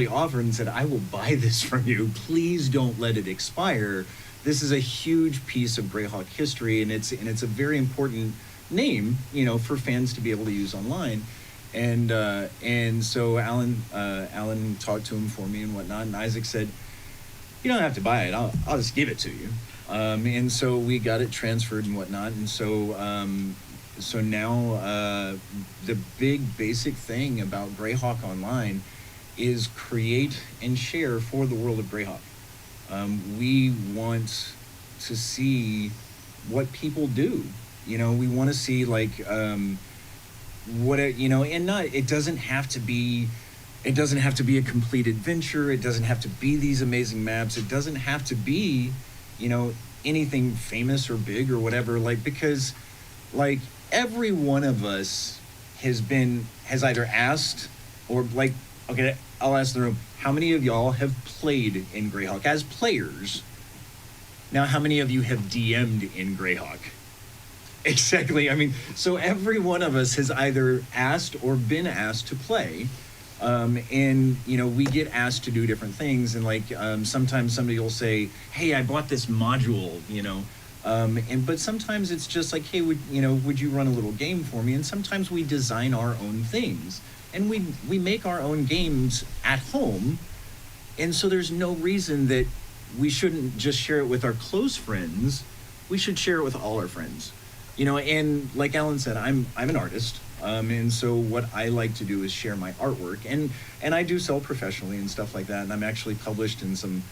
offered and said, I will buy this from you. Please don't let it expire. This is a huge piece of Greyhawk history, and it's a very important name, for fans to be able to use online. And so Allan talked to him for me and whatnot, and Isaac said, you don't have to buy it. I'll just give it to you. And so we got it transferred and whatnot. And so now the big basic thing about Greyhawk Online is create and share for the world of Greyhawk. We want to see what people do. We want to see it doesn't have to be a complete adventure. It doesn't have to be these amazing maps. It doesn't have to be, anything famous or big or whatever, because every one of us has either asked or okay, I'll ask the room, how many of y'all have played in Greyhawk as players? Now, how many of you have DM'd in Greyhawk? Exactly. So every one of us has either asked or been asked to play. And we get asked to do different things. And sometimes somebody will say, hey, I bought this module, but sometimes it's just hey, would you run a little game for me? And sometimes we design our own things, and we make our own games at home. And so there's no reason that we shouldn't just share it with our close friends. We should share it with all our friends. And like Allan said, I'm an artist, and so what I like to do is share my artwork, and I do sell professionally and stuff like that, and I'm actually published in some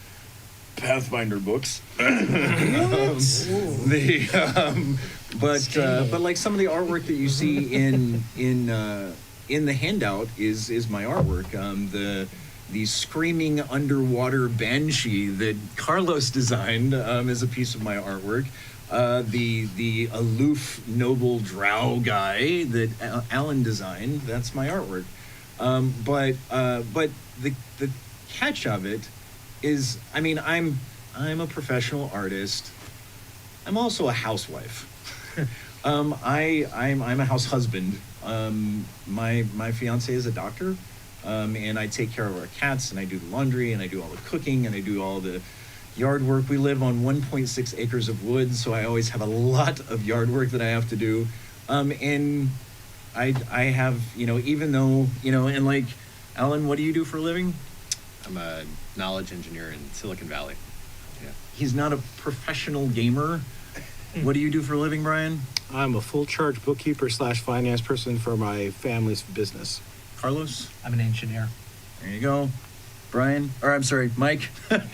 Pathfinder books. But some of the artwork that you see in the handout is my artwork. The screaming underwater banshee that Carlos designed is a piece of my artwork. The aloof noble drow guy that Allan designed, that's my artwork. But the catch of it is, I'm a professional artist. I'm also a housewife. I'm a house husband. My fiance is a doctor, and I take care of our cats, and I do the laundry, and I do all the cooking, and I do all the yard work. We live on 1.6 acres of woods, so I always have a lot of yard work that I have to do. And I have, even though, and Allan, what do you do for a living? I'm a knowledge engineer in Silicon Valley. Yeah. He's not a professional gamer. What do you do for a living, Bryan? I'm a full-charge bookkeeper / finance person for my family's business. Carlos? I'm an engineer. There you go. Bryan, Mike.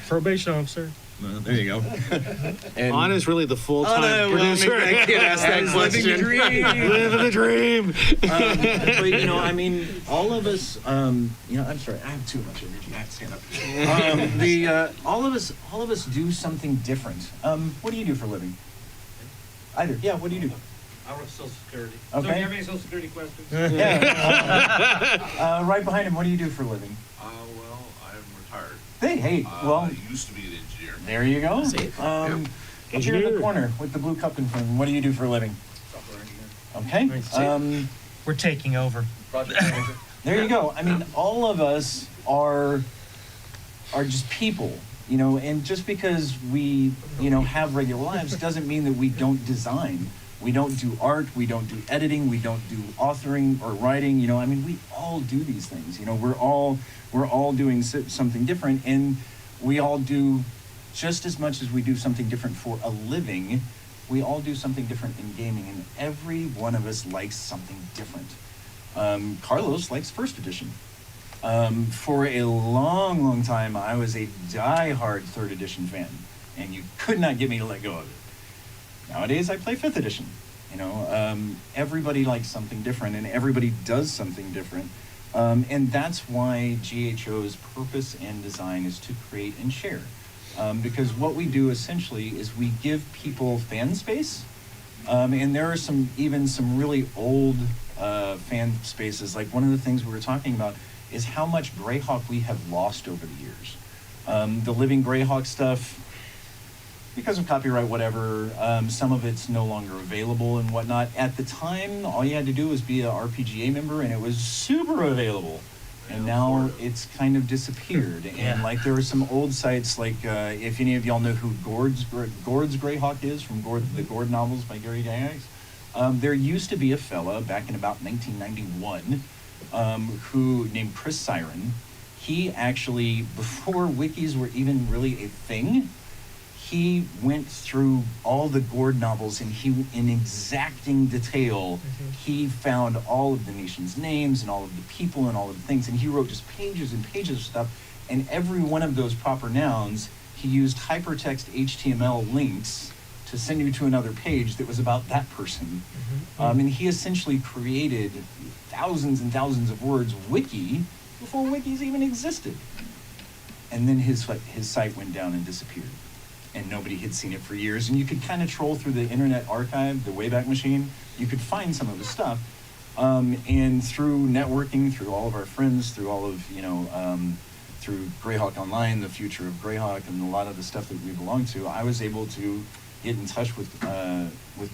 Probation officer. Well, there you go. And Anna's really the full-time producer. I can't ask that question. Living the dream. But all of us. I'm sorry, I have too much energy. I have to stand up. All of us do something different. What do you do for a living? Either. Yeah. What do you do? I work Social Security. Okay. So do you have any Social Security questions? Yeah. Right behind him. What do you do for a living? Well, I'm retired. Hey. Well. I used to be an engineer. There you go. See? Up here in the corner with the blue cup in front of him. What do you do for a living? Software engineer. Okay. We're taking over. Project manager. There you go. All of us are just people, and just because we, have regular lives doesn't mean that we don't design. We don't do art, we don't do editing, we don't do authoring or writing, we all do these things. We're all doing something different, and we all do just as much as we do something different for a living. We all do something different in gaming, and every one of us likes something different. Carlos likes first edition. For a long, long time, I was a die-hard third edition fan, and you could not get me to let go of it. Nowadays, I play 5th edition. Everybody likes something different, and everybody does something different. And that's why GHO's purpose and design is to create and share. Because what we do essentially is we give people fan space. And there are some really old fan spaces. Like one of the things we were talking about is how much Greyhawk we have lost over the years. The living Greyhawk stuff, because of copyright, whatever, some of it's no longer available and whatnot. At the time, all you had to do was be an RPGA member, and it was super available. And now it's kind of disappeared. And like there were some old sites, like if any of y'all know who Gord's Greyhawk is from the Gord novels by Gary Gygax, there used to be a fella back in about 1991 who named Chris Siren. He actually, before wikis were even really a thing, he went through all the Gord novels, and he, in exacting detail, he found all of the nation's names and all of the people and all of the things, and he wrote just pages and pages of stuff, and every one of those proper nouns, he used hypertext HTML links to send you to another page that was about that person. And he essentially created thousands and thousands of words wiki before wikis even existed. And then his site went down and disappeared. And nobody had seen it for years. And you could kind of troll through the Internet Archive, the Wayback Machine. You could find some of the stuff. And through networking, through all of our friends, through all of, through Greyhawk Online, the future of Greyhawk, and a lot of the stuff that we belong to, I was able to get in touch with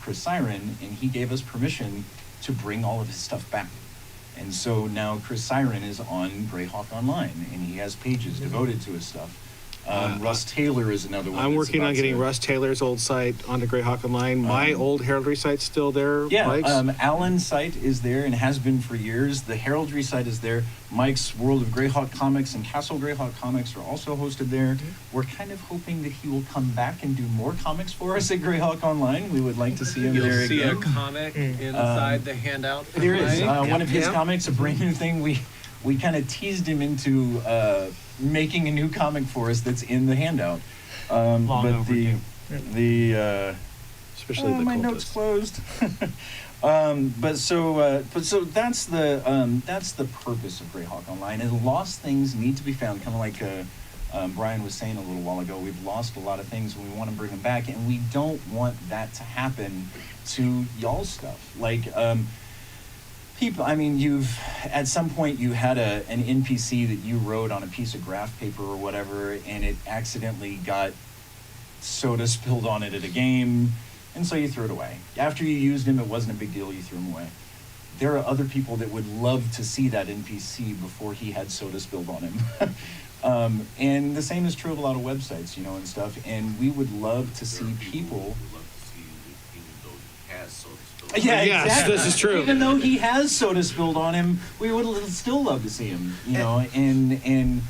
Chris Siren, and he gave us permission to bring all of his stuff back. And so now Chris Siren is on Greyhawk Online, and he has pages devoted to his stuff. Russ Taylor is another one. I'm working on getting Russ Taylor's old site onto Greyhawk Online. My old heraldry site's still there. Yeah, Mike's. Allan's site is there and has been for years. The heraldry site is there. Mike's World of Greyhawk Comics and Castle Greyhawk Comics are also hosted there. We're kind of hoping that he will come back and do more comics for us at Greyhawk Online. We would like to see him there You'll see again. a comic inside the handout. There is one of his Yeah. comics, a brand new thing. We kind of teased him into making a new comic for us that's in the handout. But overdue. Especially the my cultists. notes closed. But so that's the purpose of Greyhawk Online. And lost things need to be found, kind of like Bryan was saying a little while ago. We've lost a lot of things, and we want to bring them back, and we don't want that to happen to y'all's stuff. Like people, I mean, at some point you had an NPC that you wrote on a piece of graph paper or whatever, and it accidentally got soda spilled on it at a game, and so you threw it away. After you used him, it wasn't a big deal, you threw him away. There are other people that would love to see that NPC before he had soda spilled on him. And the same is true of a lot of websites, and stuff, and we would love to see people... would love to see it, even though he has soda spilled. Yeah, Yes, exactly. this is true. Even though he has soda spilled on him, we would still love to see him, and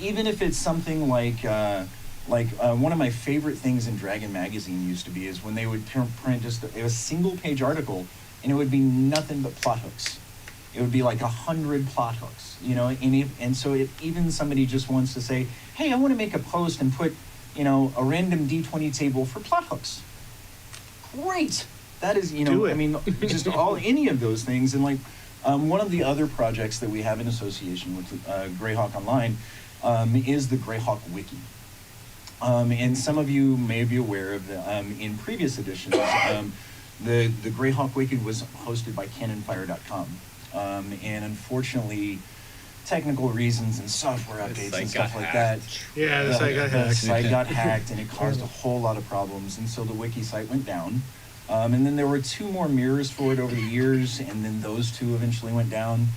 even if it's something like one of my favorite things in Dragon Magazine used to be is when they would print just a single page article, and it would be nothing but plot hooks. It would be like 100 plot hooks, and so if even somebody just wants to say, hey, I want to make a post and put, a random D20 table for plot hooks. Great. That is, Do it. I mean, just any of those things. And one of the other projects that we have in association with Greyhawk Online is the Greyhawk Wiki. And some of you may be aware of in previous editions, the Greyhawk Wiki was hosted by CanonFire.com. And unfortunately, technical reasons and software The updates site and stuff got like hacked. that. Yeah, the site got The hacked. site got hacked, and it caused a whole lot of problems, and so the wiki site went down. And then there were 2 more mirrors for it over the years, and then those 2 eventually went down.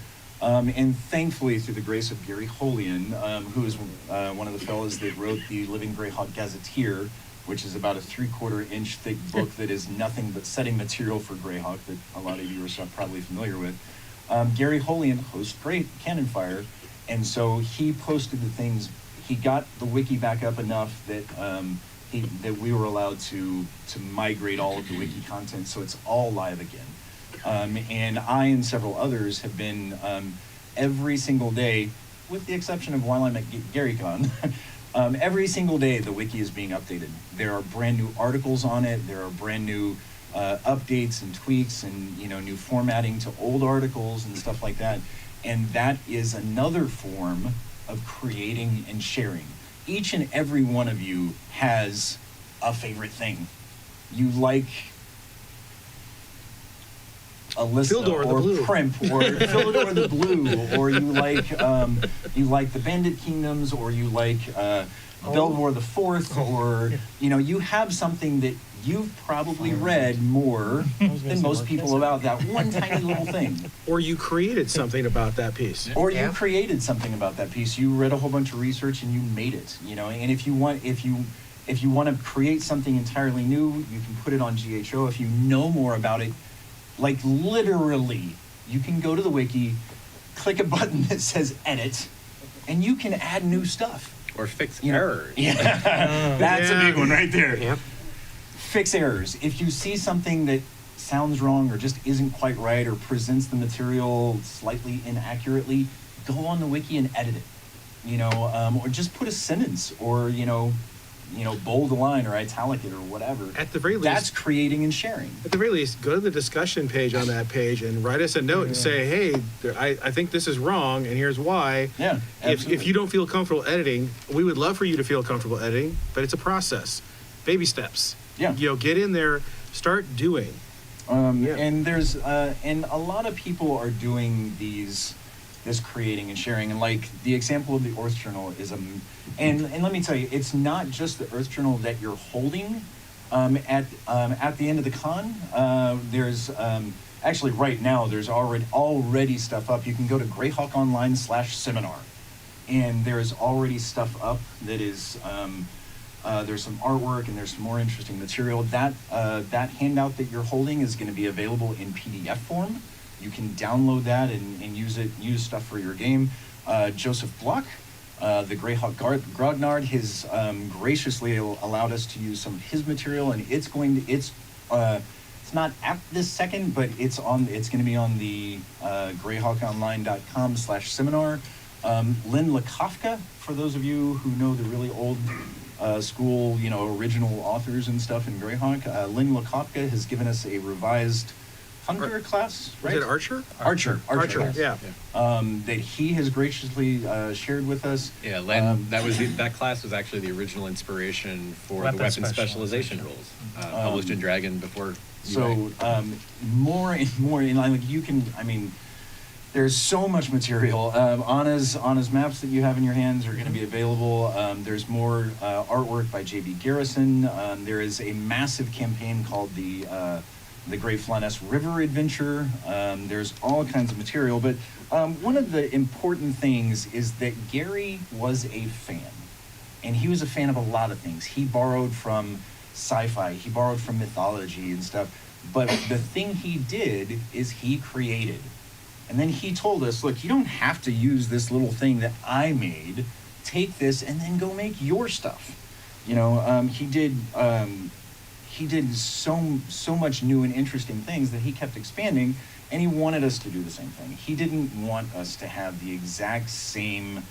And thankfully, through the grace of Gary Holian, who is one of the fellows that wrote the Living Greyhawk Gazetteer, which is about a 3/4 inch thick book that is nothing but setting material for Greyhawk that a lot of you are probably familiar with. Gary Holian hosts Cannon Fire, and so he posted the things. He got the wiki back up enough that that we were allowed to migrate all of the wiki content, so it's all live again. And I and several others have been every single day, with the exception of while I'm at GaryCon, every single day the wiki is being updated. There are brand new articles on it. There are brand new updates and tweaks and new formatting to old articles and stuff like that. And that is another form of creating and sharing. Each and every one of you has a favorite thing. You like Alyssa Fildor the or Blue. Primp or Philidor the Blue, or you like the Bandit Kingdoms, or you like Belvoir the Fourth, or you have something that you've probably read more than most people about that one tiny little thing. Or you created something about that piece. Or you created something about that piece. You read a whole bunch of research and you made it. And if you want to create something entirely new, you can put it on GHO. If you know more about it, like literally, you can go to the wiki, click a button that says edit, and you can add new stuff. Or fix errors. Yeah, that's a big one right there. Yep. Fix errors. If you see something that sounds wrong or just isn't quite right or presents the material slightly inaccurately, go on the wiki and edit it. Or just put a sentence, or bold a line or italic it or whatever. At the very least, that's creating and sharing. At the very least, go to the discussion page on that page and write us a note and say, hey, I think this is wrong and here's why. Yeah, If you don't feel comfortable editing, we would love for you to feel comfortable editing, but it's a process. Baby steps. Yeah. Get in there, start doing. And there's and a lot of people are doing this creating and sharing, and like the example of the Earth Journal is and let me tell you, it's not just the Earth Journal that you're holding at the end of the con. There's actually right now there's already stuff up. You can go to Greyhawk Online/seminar, and there's already stuff up that is there's some artwork and there's some more interesting material. That handout that you're holding is going to be available in PDF form. You can download that and use stuff for your game. Joseph Block, the Greyhawk Grognard, has graciously allowed us to use some of his material, and it's not at this second, but it's going to be on the greyhawkonline.com/seminar. Lynn Lakofka, for those of you who know the really old school, original authors and stuff in Greyhawk, Lynn Lakofka has given us a revised Hunter class, right? Is it Archer? Archer, Archer, yeah. That he has graciously shared with us. Yeah, Len, that class was actually the original inspiration for the weapon specialization rules, published in Dragon before. So more and more in line. Like you can, there's so much material. Anna's maps that you have in your hands are going to be available. There's more artwork by J.B. Garrison. There is a massive campaign called the Great Flanness River Adventure. There's all kinds of material, but one of the important things is that Gary was a fan, and he was a fan of a lot of things. He borrowed from sci-fi, he borrowed from mythology and stuff, but the thing he did is he created. And then he told us, look, you don't have to use this little thing that I made. Take this and then go make your stuff. He did so much new and interesting things that he kept expanding, and he wanted us to do the same thing. He didn't want us to have the exact same,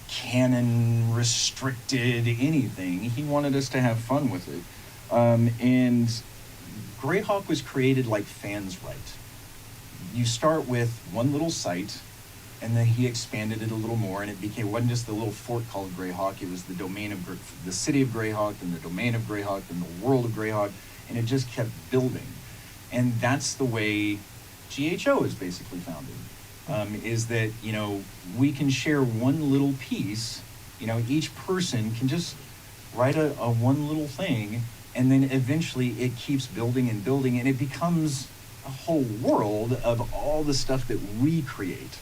canon restricted anything. He wanted us to have fun with it. And Greyhawk was created like fans write. You start with one little site, and then he expanded it a little more, and it wasn't just the little fort called Greyhawk. It was the domain of the city of Greyhawk, and the domain of Greyhawk, and the world of Greyhawk, and it just kept building. And that's the way GHO is basically founded. Is that we can share one little piece. Each person can just write a one little thing, and then eventually it keeps building and building, and it becomes a whole world of all the stuff that we create.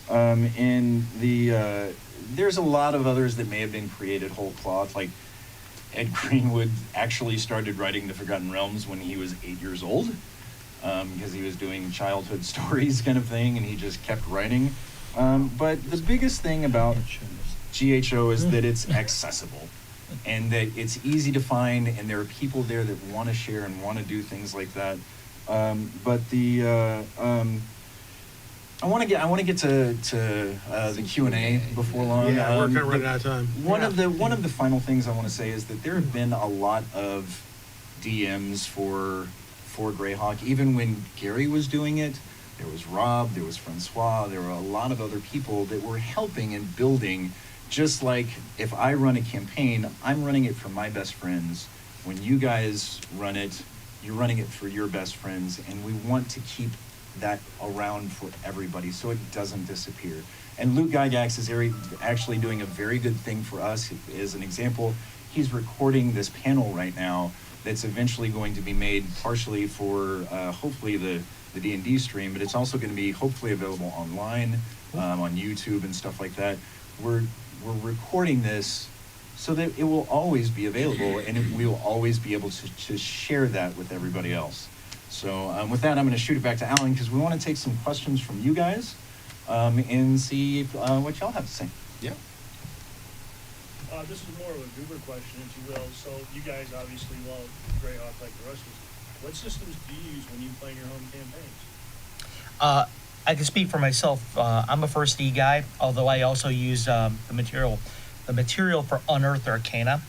And there's a lot of others that may have been created whole cloth, like Ed Greenwood actually started writing The Forgotten Realms when he was 8 years old, because he was doing childhood stories kind of thing, and he just kept writing. But the biggest thing about GHO is that it's accessible, and that it's easy to find, and there are people there that want to share and want to do things like that. But I want to get to the Q&A before long. Yeah, we're kind of running out of time. One of the final things I want to say is that there have been a lot of DMs for Greyhawk. Even when Gary was doing it, there was Rob, there was Francois, there were a lot of other people that were helping and building. Just like if I run a campaign, I'm running it for my best friends. When you guys run it, you're running it for your best friends, and we want to keep that around for everybody so it doesn't disappear. And Luke Gygax is actually doing a very good thing for us. As an example, he's recording this panel right now that's eventually going to be made partially for hopefully the D&D stream, but it's also going to be hopefully available online, on YouTube and stuff like that. We're recording this so that it will always be available, and we will always be able to share that with everybody else. So with that, I'm going to shoot it back to Allan, because we want to take some questions from you guys and see what y'all have to say. Yeah. This is more of a goober question, if you will. So you guys obviously love Greyhawk like the rest of us. What systems do you use when you play in your home campaigns? I can speak for myself. I'm a first E guy, although I also use the material for Unearthed Arcana.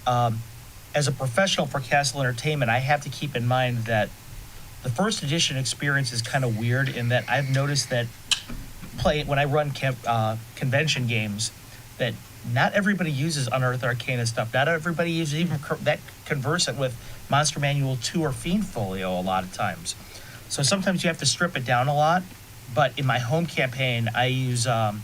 As a professional for Castle Entertainment, I have to keep in mind that the first edition experience is kind of weird in that I've noticed that when I run convention games, that not everybody uses Unearthed Arcana stuff. Not everybody uses even that conversant with Monster Manual 2 or Fiend Folio a lot of times. So sometimes you have to strip it down a lot. But in my home campaign, I use the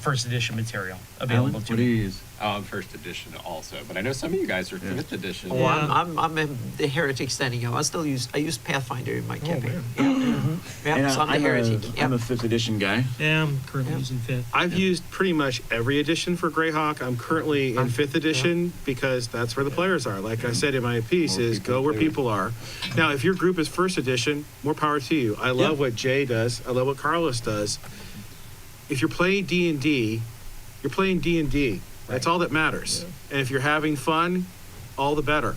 first edition material available to What do me. you use? I'm first edition also, but I know some of you guys are fifth edition. Oh, I'm the heretic standing up. I use Pathfinder in my campaign. Yeah, so I'm the heretic. I'm a 5th edition guy. Yeah, I'm currently using 5th. I've used pretty much every edition for Greyhawk. I'm currently in 5th edition because that's where the players are. Like I said in my piece, is go where people are. Now, if your group is 1st edition, more power to you. I love what Jay does. I love what Carlos does. If you're playing D&D, you're playing D&D. That's all that matters. And if you're having fun, all the better.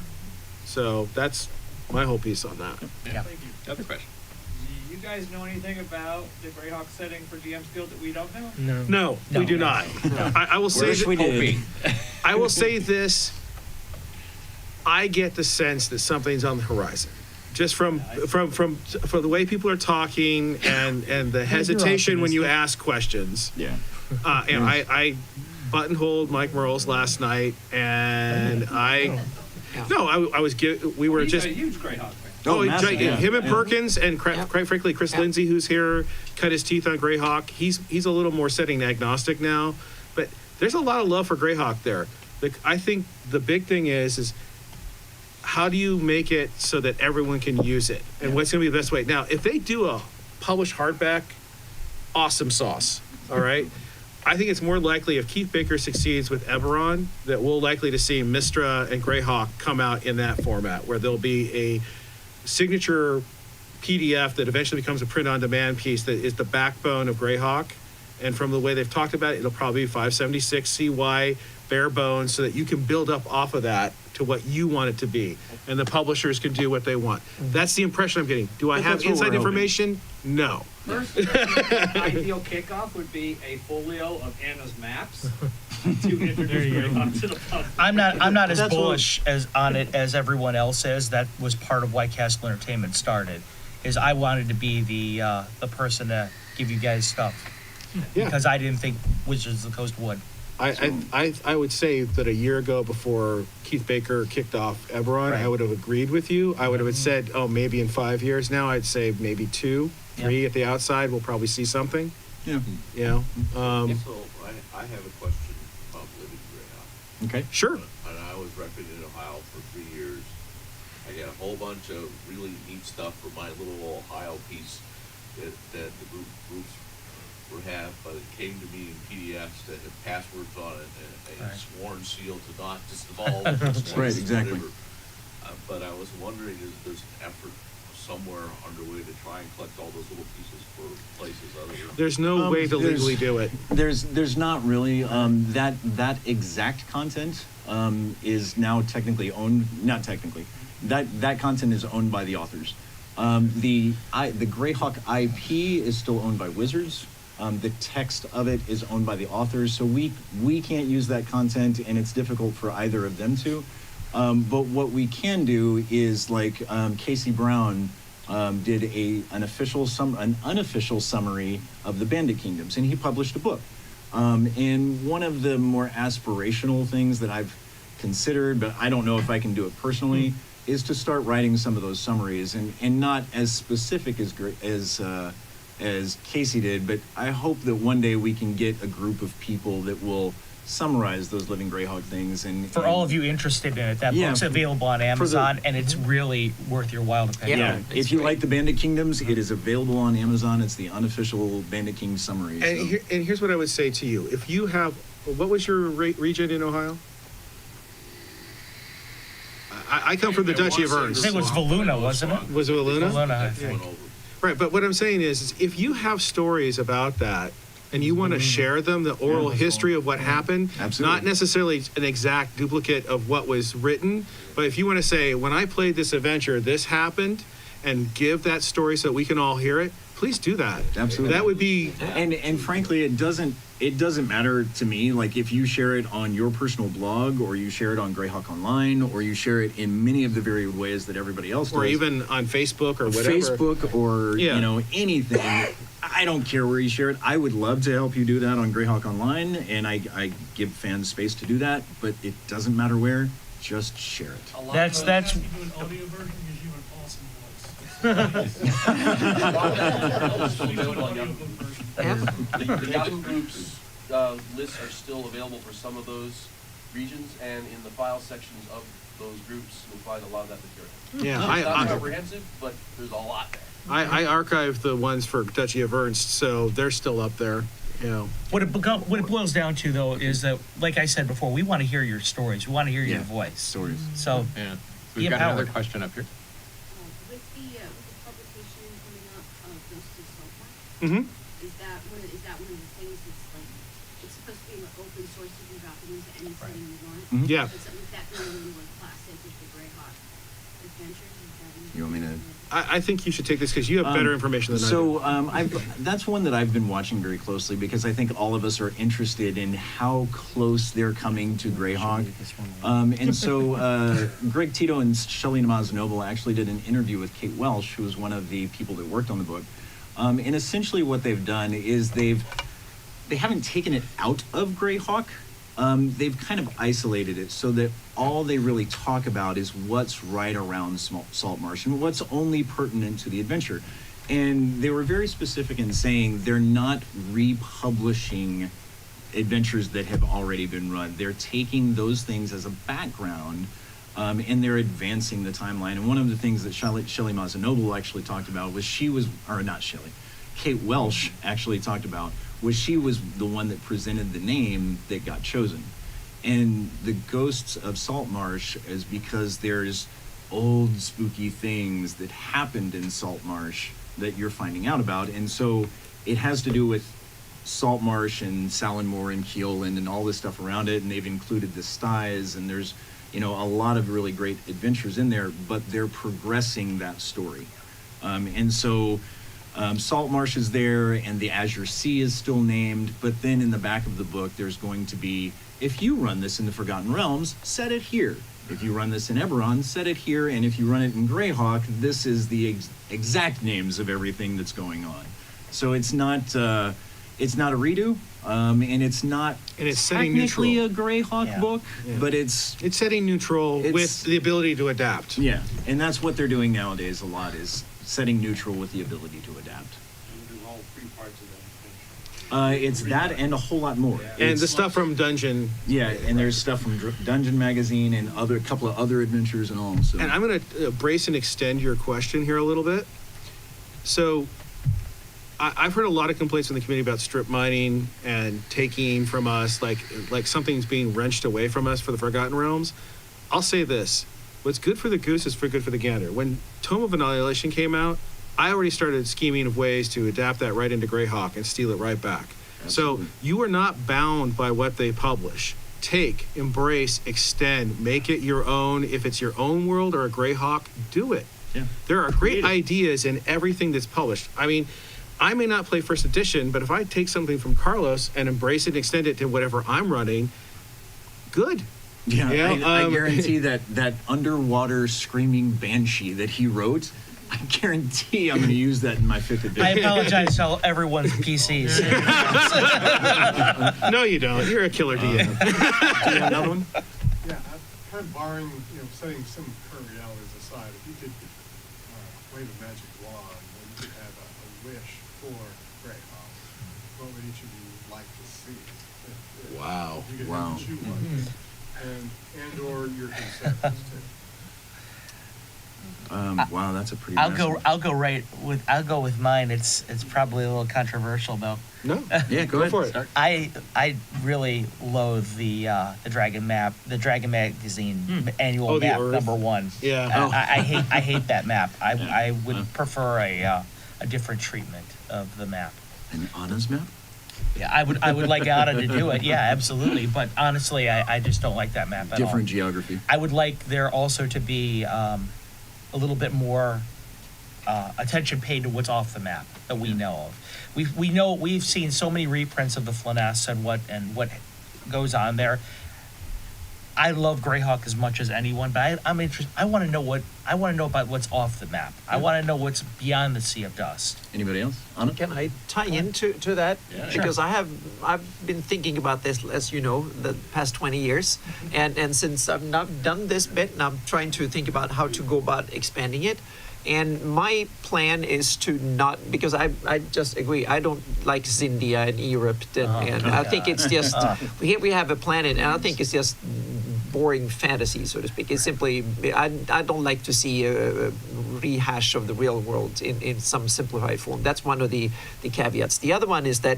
So that's my whole piece on that. Yeah. Thank you. Another question. Do you guys know anything about the Greyhawk setting for GM's Guild that we don't know? No, we do not. I will say Wish we did. I will say this. I get the sense that something's on the horizon. Just from the way people are talking and the hesitation when you ask questions. Yeah. I buttonholed Mike Merles last night, and we were He's just a huge Greyhawk fan. massive, yeah. him and Perkins, and quite frankly, Chris Lindsay, who's here, cut his teeth on Greyhawk. He's a little more setting agnostic now, but there's a lot of love for Greyhawk there. I think the big thing is how do you make it so that everyone can use it, and what's going to be the best way? Now, if they do a published hardback, awesome sauce. All right. I think it's more likely if Keith Baker succeeds with Eberron that we'll likely to see Mistra and Greyhawk come out in that format, where there'll be a signature PDF that eventually becomes a print-on-demand piece that is the backbone of Greyhawk. And from the way they've talked about it, it'll probably be 576 CY, bare bones, so that you can build up off of that to what you want it to be. And the publishers can do what they want. That's the impression I'm getting. Do I have inside information? No. First, ideal kickoff would be a folio of Anna's maps to introduce Greyhawk to the public. I'm not as bullish on it as everyone else is. That was part of why Castle Entertainment started. Is I wanted to be the person to give you guys stuff. Yeah. Because I didn't think Wizards of the Coast would. I would say that a year ago, before Keith Baker kicked off Eberron, I would have agreed with you. I would have said, maybe in 5 years. Now I'd say maybe 2, 3 at the outside. We'll probably see something. Yeah. You know. So I have a question about living Greyhawk. Okay. Sure. And I was repping in Ohio for 3 years. I got a whole bunch of really neat stuff for my little Ohio piece that the groups would have, but it came to me in PDFs that had passwords on it and a sworn seal to not dissolve. Right, exactly. But I was wondering, is there's an effort somewhere underway to try and collect all those little pieces for places other than... There's no way to legally do it. There's not really. That exact content is now technically owned. Not technically. That content is owned by the authors. The Greyhawk IP is still owned by Wizards. The text of it is owned by the authors, so we can't use that content, and it's difficult for either of them to. But what we can do is, like, Casey Brown did an unofficial summary of the Bandit Kingdoms, and he published a book. And one of the more aspirational things that I've considered, but I don't know if I can do it personally, is to start writing some of those summaries, and not as specific as Casey did, but I hope that one day we can get a group of people that will summarize those Living Greyhawk things. And For all of you interested in it, that Yeah, book's available on Amazon, and it's really worth your while to pick yeah, up. if you like the Bandit Kingdoms, it is available on Amazon. It's the unofficial Bandit King summary. And, so. here's what I would say to you. If you have, what was your region in Ohio? I come from the Duchy of I Ernst. think it was Valuna, wasn't it? Was it Luna? Valuna, I think. Right, but what I'm saying is if you have stories about that and you want to share them, the oral history of what happened, Absolutely. not necessarily an exact duplicate of what was written, but if you want to say, when I played this adventure, this happened, and give that story so that we can all hear it, please do that. Absolutely. That would be... And frankly, it doesn't matter to me, like if you share it on your personal blog, or you share it on Greyhawk Online, or you share it in many of the varied ways that everybody else does. Or even on Facebook or whatever. Facebook or, Yeah. anything. I don't care where you share it. I would love to help you do that on Greyhawk Online, and I give fans space to do that, but it doesn't matter where, just share it. That's You do an audio version because you have an awesome voice. The Yahoo Groups lists are still available for some of those regions, and in the file sections of those groups, you'll find a lot of that material. Yeah, It's not comprehensive, but there's a lot there. I archived the ones for Duchy of Ernst, so they're still up there. What it boils down to, though, is that, like I said before, we want to hear your stories. We want to hear your voice. Stories. So, Yeah. be We've got another empowered. question up here. With the publication coming up of Ghosts of Saltmarsh, Mm-hmm. is that one of the things that's like, it's supposed to be an open source, you can drop it into any setting you want? Mhm. Yeah. But is that really more classic with the Greyhawk adventures? You want me to? I think you should take this because you have better information than I do. So that's one that I've been watching very closely, because I think all of us are interested in how close they're coming to Greyhawk. And so Greg Tito and Shelley Namaz-Noble actually did an interview with Kate Welsh, who was one of the people that worked on the book. And essentially what they've done is they haven't taken it out of Greyhawk. They've kind of isolated it so that all they really talk about is what's right around Saltmarsh and what's only pertinent to the adventure. And they were very specific in saying they're not republishing adventures that have already been run. They're taking those things as a background, and they're advancing the timeline. And one of the things that Shelley Mazza-Noble actually talked about was Kate Welsh actually talked about was she was the one that presented the name that got chosen. And the Ghosts of Saltmarsh is because there's old spooky things that happened in Saltmarsh that you're finding out about. And so it has to do with Saltmarsh and Salenmore and Keeland and all this stuff around it. And they've included the Styes, and there's, a lot of really great adventures in there, but they're progressing that story. And so Saltmarsh is there, and the Azure Sea is still named, but then in the back of the book, there's going to be, if you run this in the Forgotten Realms, set it here. If you run this in Eberron, set it here, and if you run it in Greyhawk, this is the exact names of everything that's going on. So it's not a redo, and it's not setting technically neutral. a Greyhawk book, but it's setting neutral with the ability to adapt. Yeah, and that's what they're doing nowadays a lot, is setting neutral with the ability to adapt. And do all three parts of that adventure. It's that and a whole lot more. And the stuff from Dungeon. Yeah, and there's stuff from Dungeon Magazine and a couple of other adventures and all. So. And I'm going to brace and extend your question here a little bit. So I've heard a lot of complaints in the community about strip mining and taking from us, like something's being wrenched away from us for the Forgotten Realms. I'll say this. What's good for the goose is good for the gander. When Tome of Annihilation came out, I already started scheming of ways to adapt that right into Greyhawk and steal it right back. Absolutely. So you are not bound by what they publish. Take, embrace, extend, make it your own. If it's your own world or a Greyhawk, do it. Yeah. There are great ideas in everything that's published. I mean, I may not play first edition, but if I take something from Carlos and embrace it and extend it to whatever I'm running, good. Yeah, I guarantee that underwater screaming banshee that he wrote I guarantee I'm going to use that in my 5th edition. I apologize to everyone's PCs. No, you don't. You're a killer DM. Do you have another one? Yeah, kind of barring, setting some current realities aside, if you could wave a magic wand and you could have a wish for Greyhawk, what would each of you like to see? Wow. You could Wow. have to choose one, and or your concerns too. Wow, that's a pretty. I'll massive- go with mine. It's probably a little controversial though. No? Yeah, go ahead. for it. Start. I really loathe the Dragon map, the Dragon magazine annual Oh, the map Earth? #1. Yeah. Oh. I hate that map. I would Oh. prefer a different treatment of the map. An Anna's map? Yeah, I would like Anna to do it. Yeah, absolutely. But honestly, I just don't like that map at all. Different geography. I would like there also to be a little bit more attention paid to what's off the map that we know of. We've seen so many reprints of the Flaness and what goes on there. I love Greyhawk as much as anyone, but I'm interested. I want to know about what's off the map. I want to know what's beyond the Sea of Dust. Anybody else? Anna? Can I tie into that? Yeah. Because I've been thinking about this, as you know, the past 20 years, and since I've not done this bit, and I'm trying to think about how to go about expanding it. And my plan is to not, because I just agree, I don't like Zindia and Europe, and I think it's just, we have a planet, and I think it's just boring fantasy, so to speak. It's simply, I don't like to see a rehash of the real world in some simplified form. That's one of the caveats. The other one is that,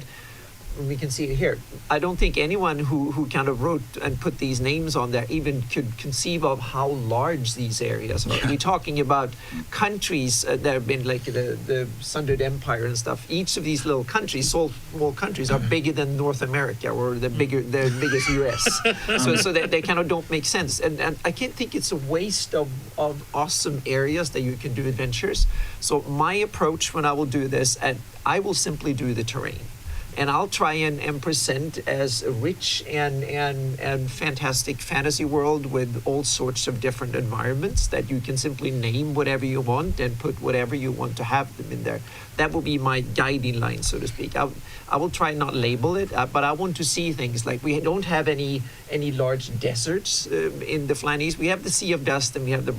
we can see it here, I don't think anyone who kind of wrote and put these names on there even could conceive of how large these areas are. We're talking about countries that have been like the Sundered Empire and stuff. Each of these little countries, small countries, are bigger than North America or the biggest US. So they kind of don't make sense. And I can't think it's a waste of awesome areas that you can do adventures. So my approach when I will do this, and I will simply do the terrain. And I'll try and present as a rich and fantastic fantasy world with all sorts of different environments that you can simply name whatever you want and put whatever you want to have them in there. That will be my guiding line, so to speak. I will try not label it, but I want to see things like we don't have any large deserts in the Flannies. We have the Sea of Dust and we have the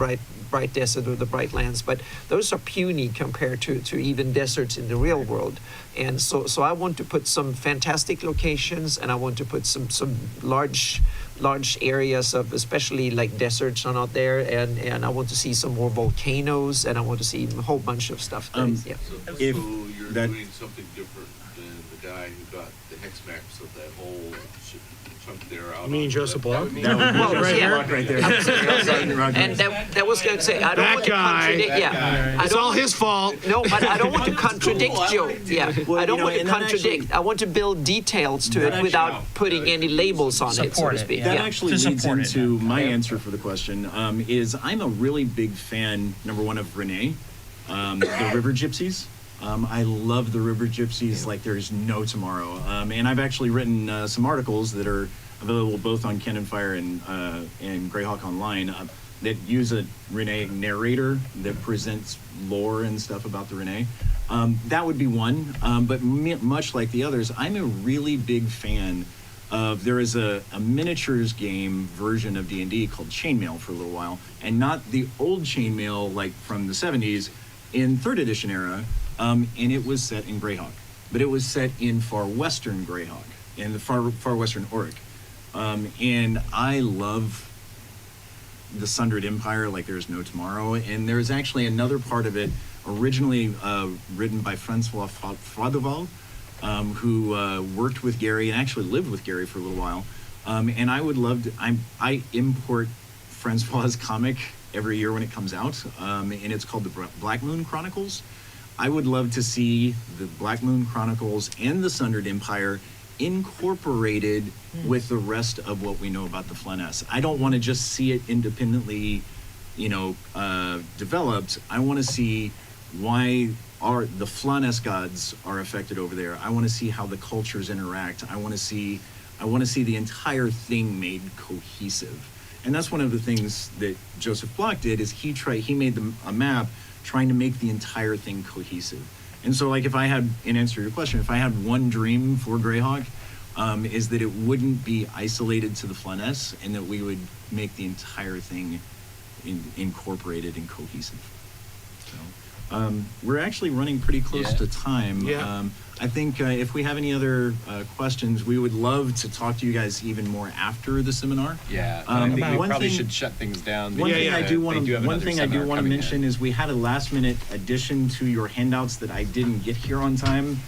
bright desert or the bright lands, but those are puny compared to even deserts in the real world. And so I want to put some fantastic locations, and I want to put some large areas of, especially like deserts are not there, and I want to see some more volcanoes, and I want to see a whole bunch of stuff. So If you're that- doing something different than the guy who got the hex maps of that whole chunk there out. You mean on Joseph that- Block? That would be Well, Joseph yeah. Block right there. And that was going to say, I don't That want to guy. contradict. Yeah, I It's don't all want- his fault. No, but I don't want to contradict Joe. Yeah, Well, I don't you know, want to and that contradict. actually- I want to build details to it without putting any labels on it, so Support to it, speak. yeah. That Yeah. actually To leads support it, into yeah. my answer for the question, is I'm a really big fan, number one, of Renee, the River Gypsies. I love the River Gypsies like there's no tomorrow. And I've actually written some articles that are available both on Cannon Fire and Greyhawk Online that use a Renee narrator that presents lore and stuff about the Renee. That would be one. But much like the others, I'm a really big fan of, there is a miniatures game version of D&D called Chainmail for a little while, and not the old Chainmail like from the 70s, in 3rd edition era, and it was set in Greyhawk, but it was set in far western Greyhawk, in the far western Auric, and I love the Sundered Empire like there's no tomorrow. And there's actually another part of it originally written by Francois Frodoval, who worked with Gary and actually lived with Gary for a little while. And I would love to, I import Francois' comic every year when it comes out, and it's called the Black Moon Chronicles. I would love to see the Black Moon Chronicles and the Sundered Empire incorporated with the rest of what we know about the Flaness. I don't want to just see it independently, developed. I want to see why the Flaness gods are affected over there. I want to see how the cultures interact. I want to see the entire thing made cohesive. And that's one of the things that Joseph Block did, is he made a map trying to make the entire thing cohesive. And so, like, if I had, in answer to your question, if I had one dream for Greyhawk, is that it wouldn't be isolated to the Flanness, and that we would make the entire thing incorporated and cohesive. So, we're actually running pretty close to time. Yeah. I think if we have any other questions, we would love to talk to you guys even more after the seminar. Yeah, and I think we one probably thing- should shut things down. One because thing I do want they to have one another thing I do seminar want to coming mention in. is we had a last minute addition to your handouts that I didn't get here on time.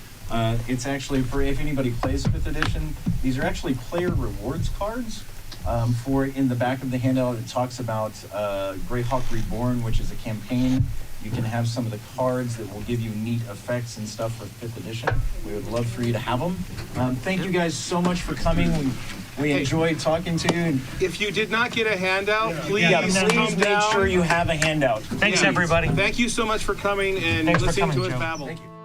It's actually for if anybody plays 5th edition. These are actually player rewards cards. For in the back of the handout, it talks about Greyhawk Reborn, which is a campaign. You can have some of the cards that will give you neat effects and stuff for 5th edition. We would love for you to have them. Thank you guys so much for coming. We enjoyed talking to you. And If you did not get a handout, please please come make down. sure you have a handout. Thanks, Yeah. everybody. Thank you so much for coming and Thanks for listening coming, to us Joe. babble. Thank you.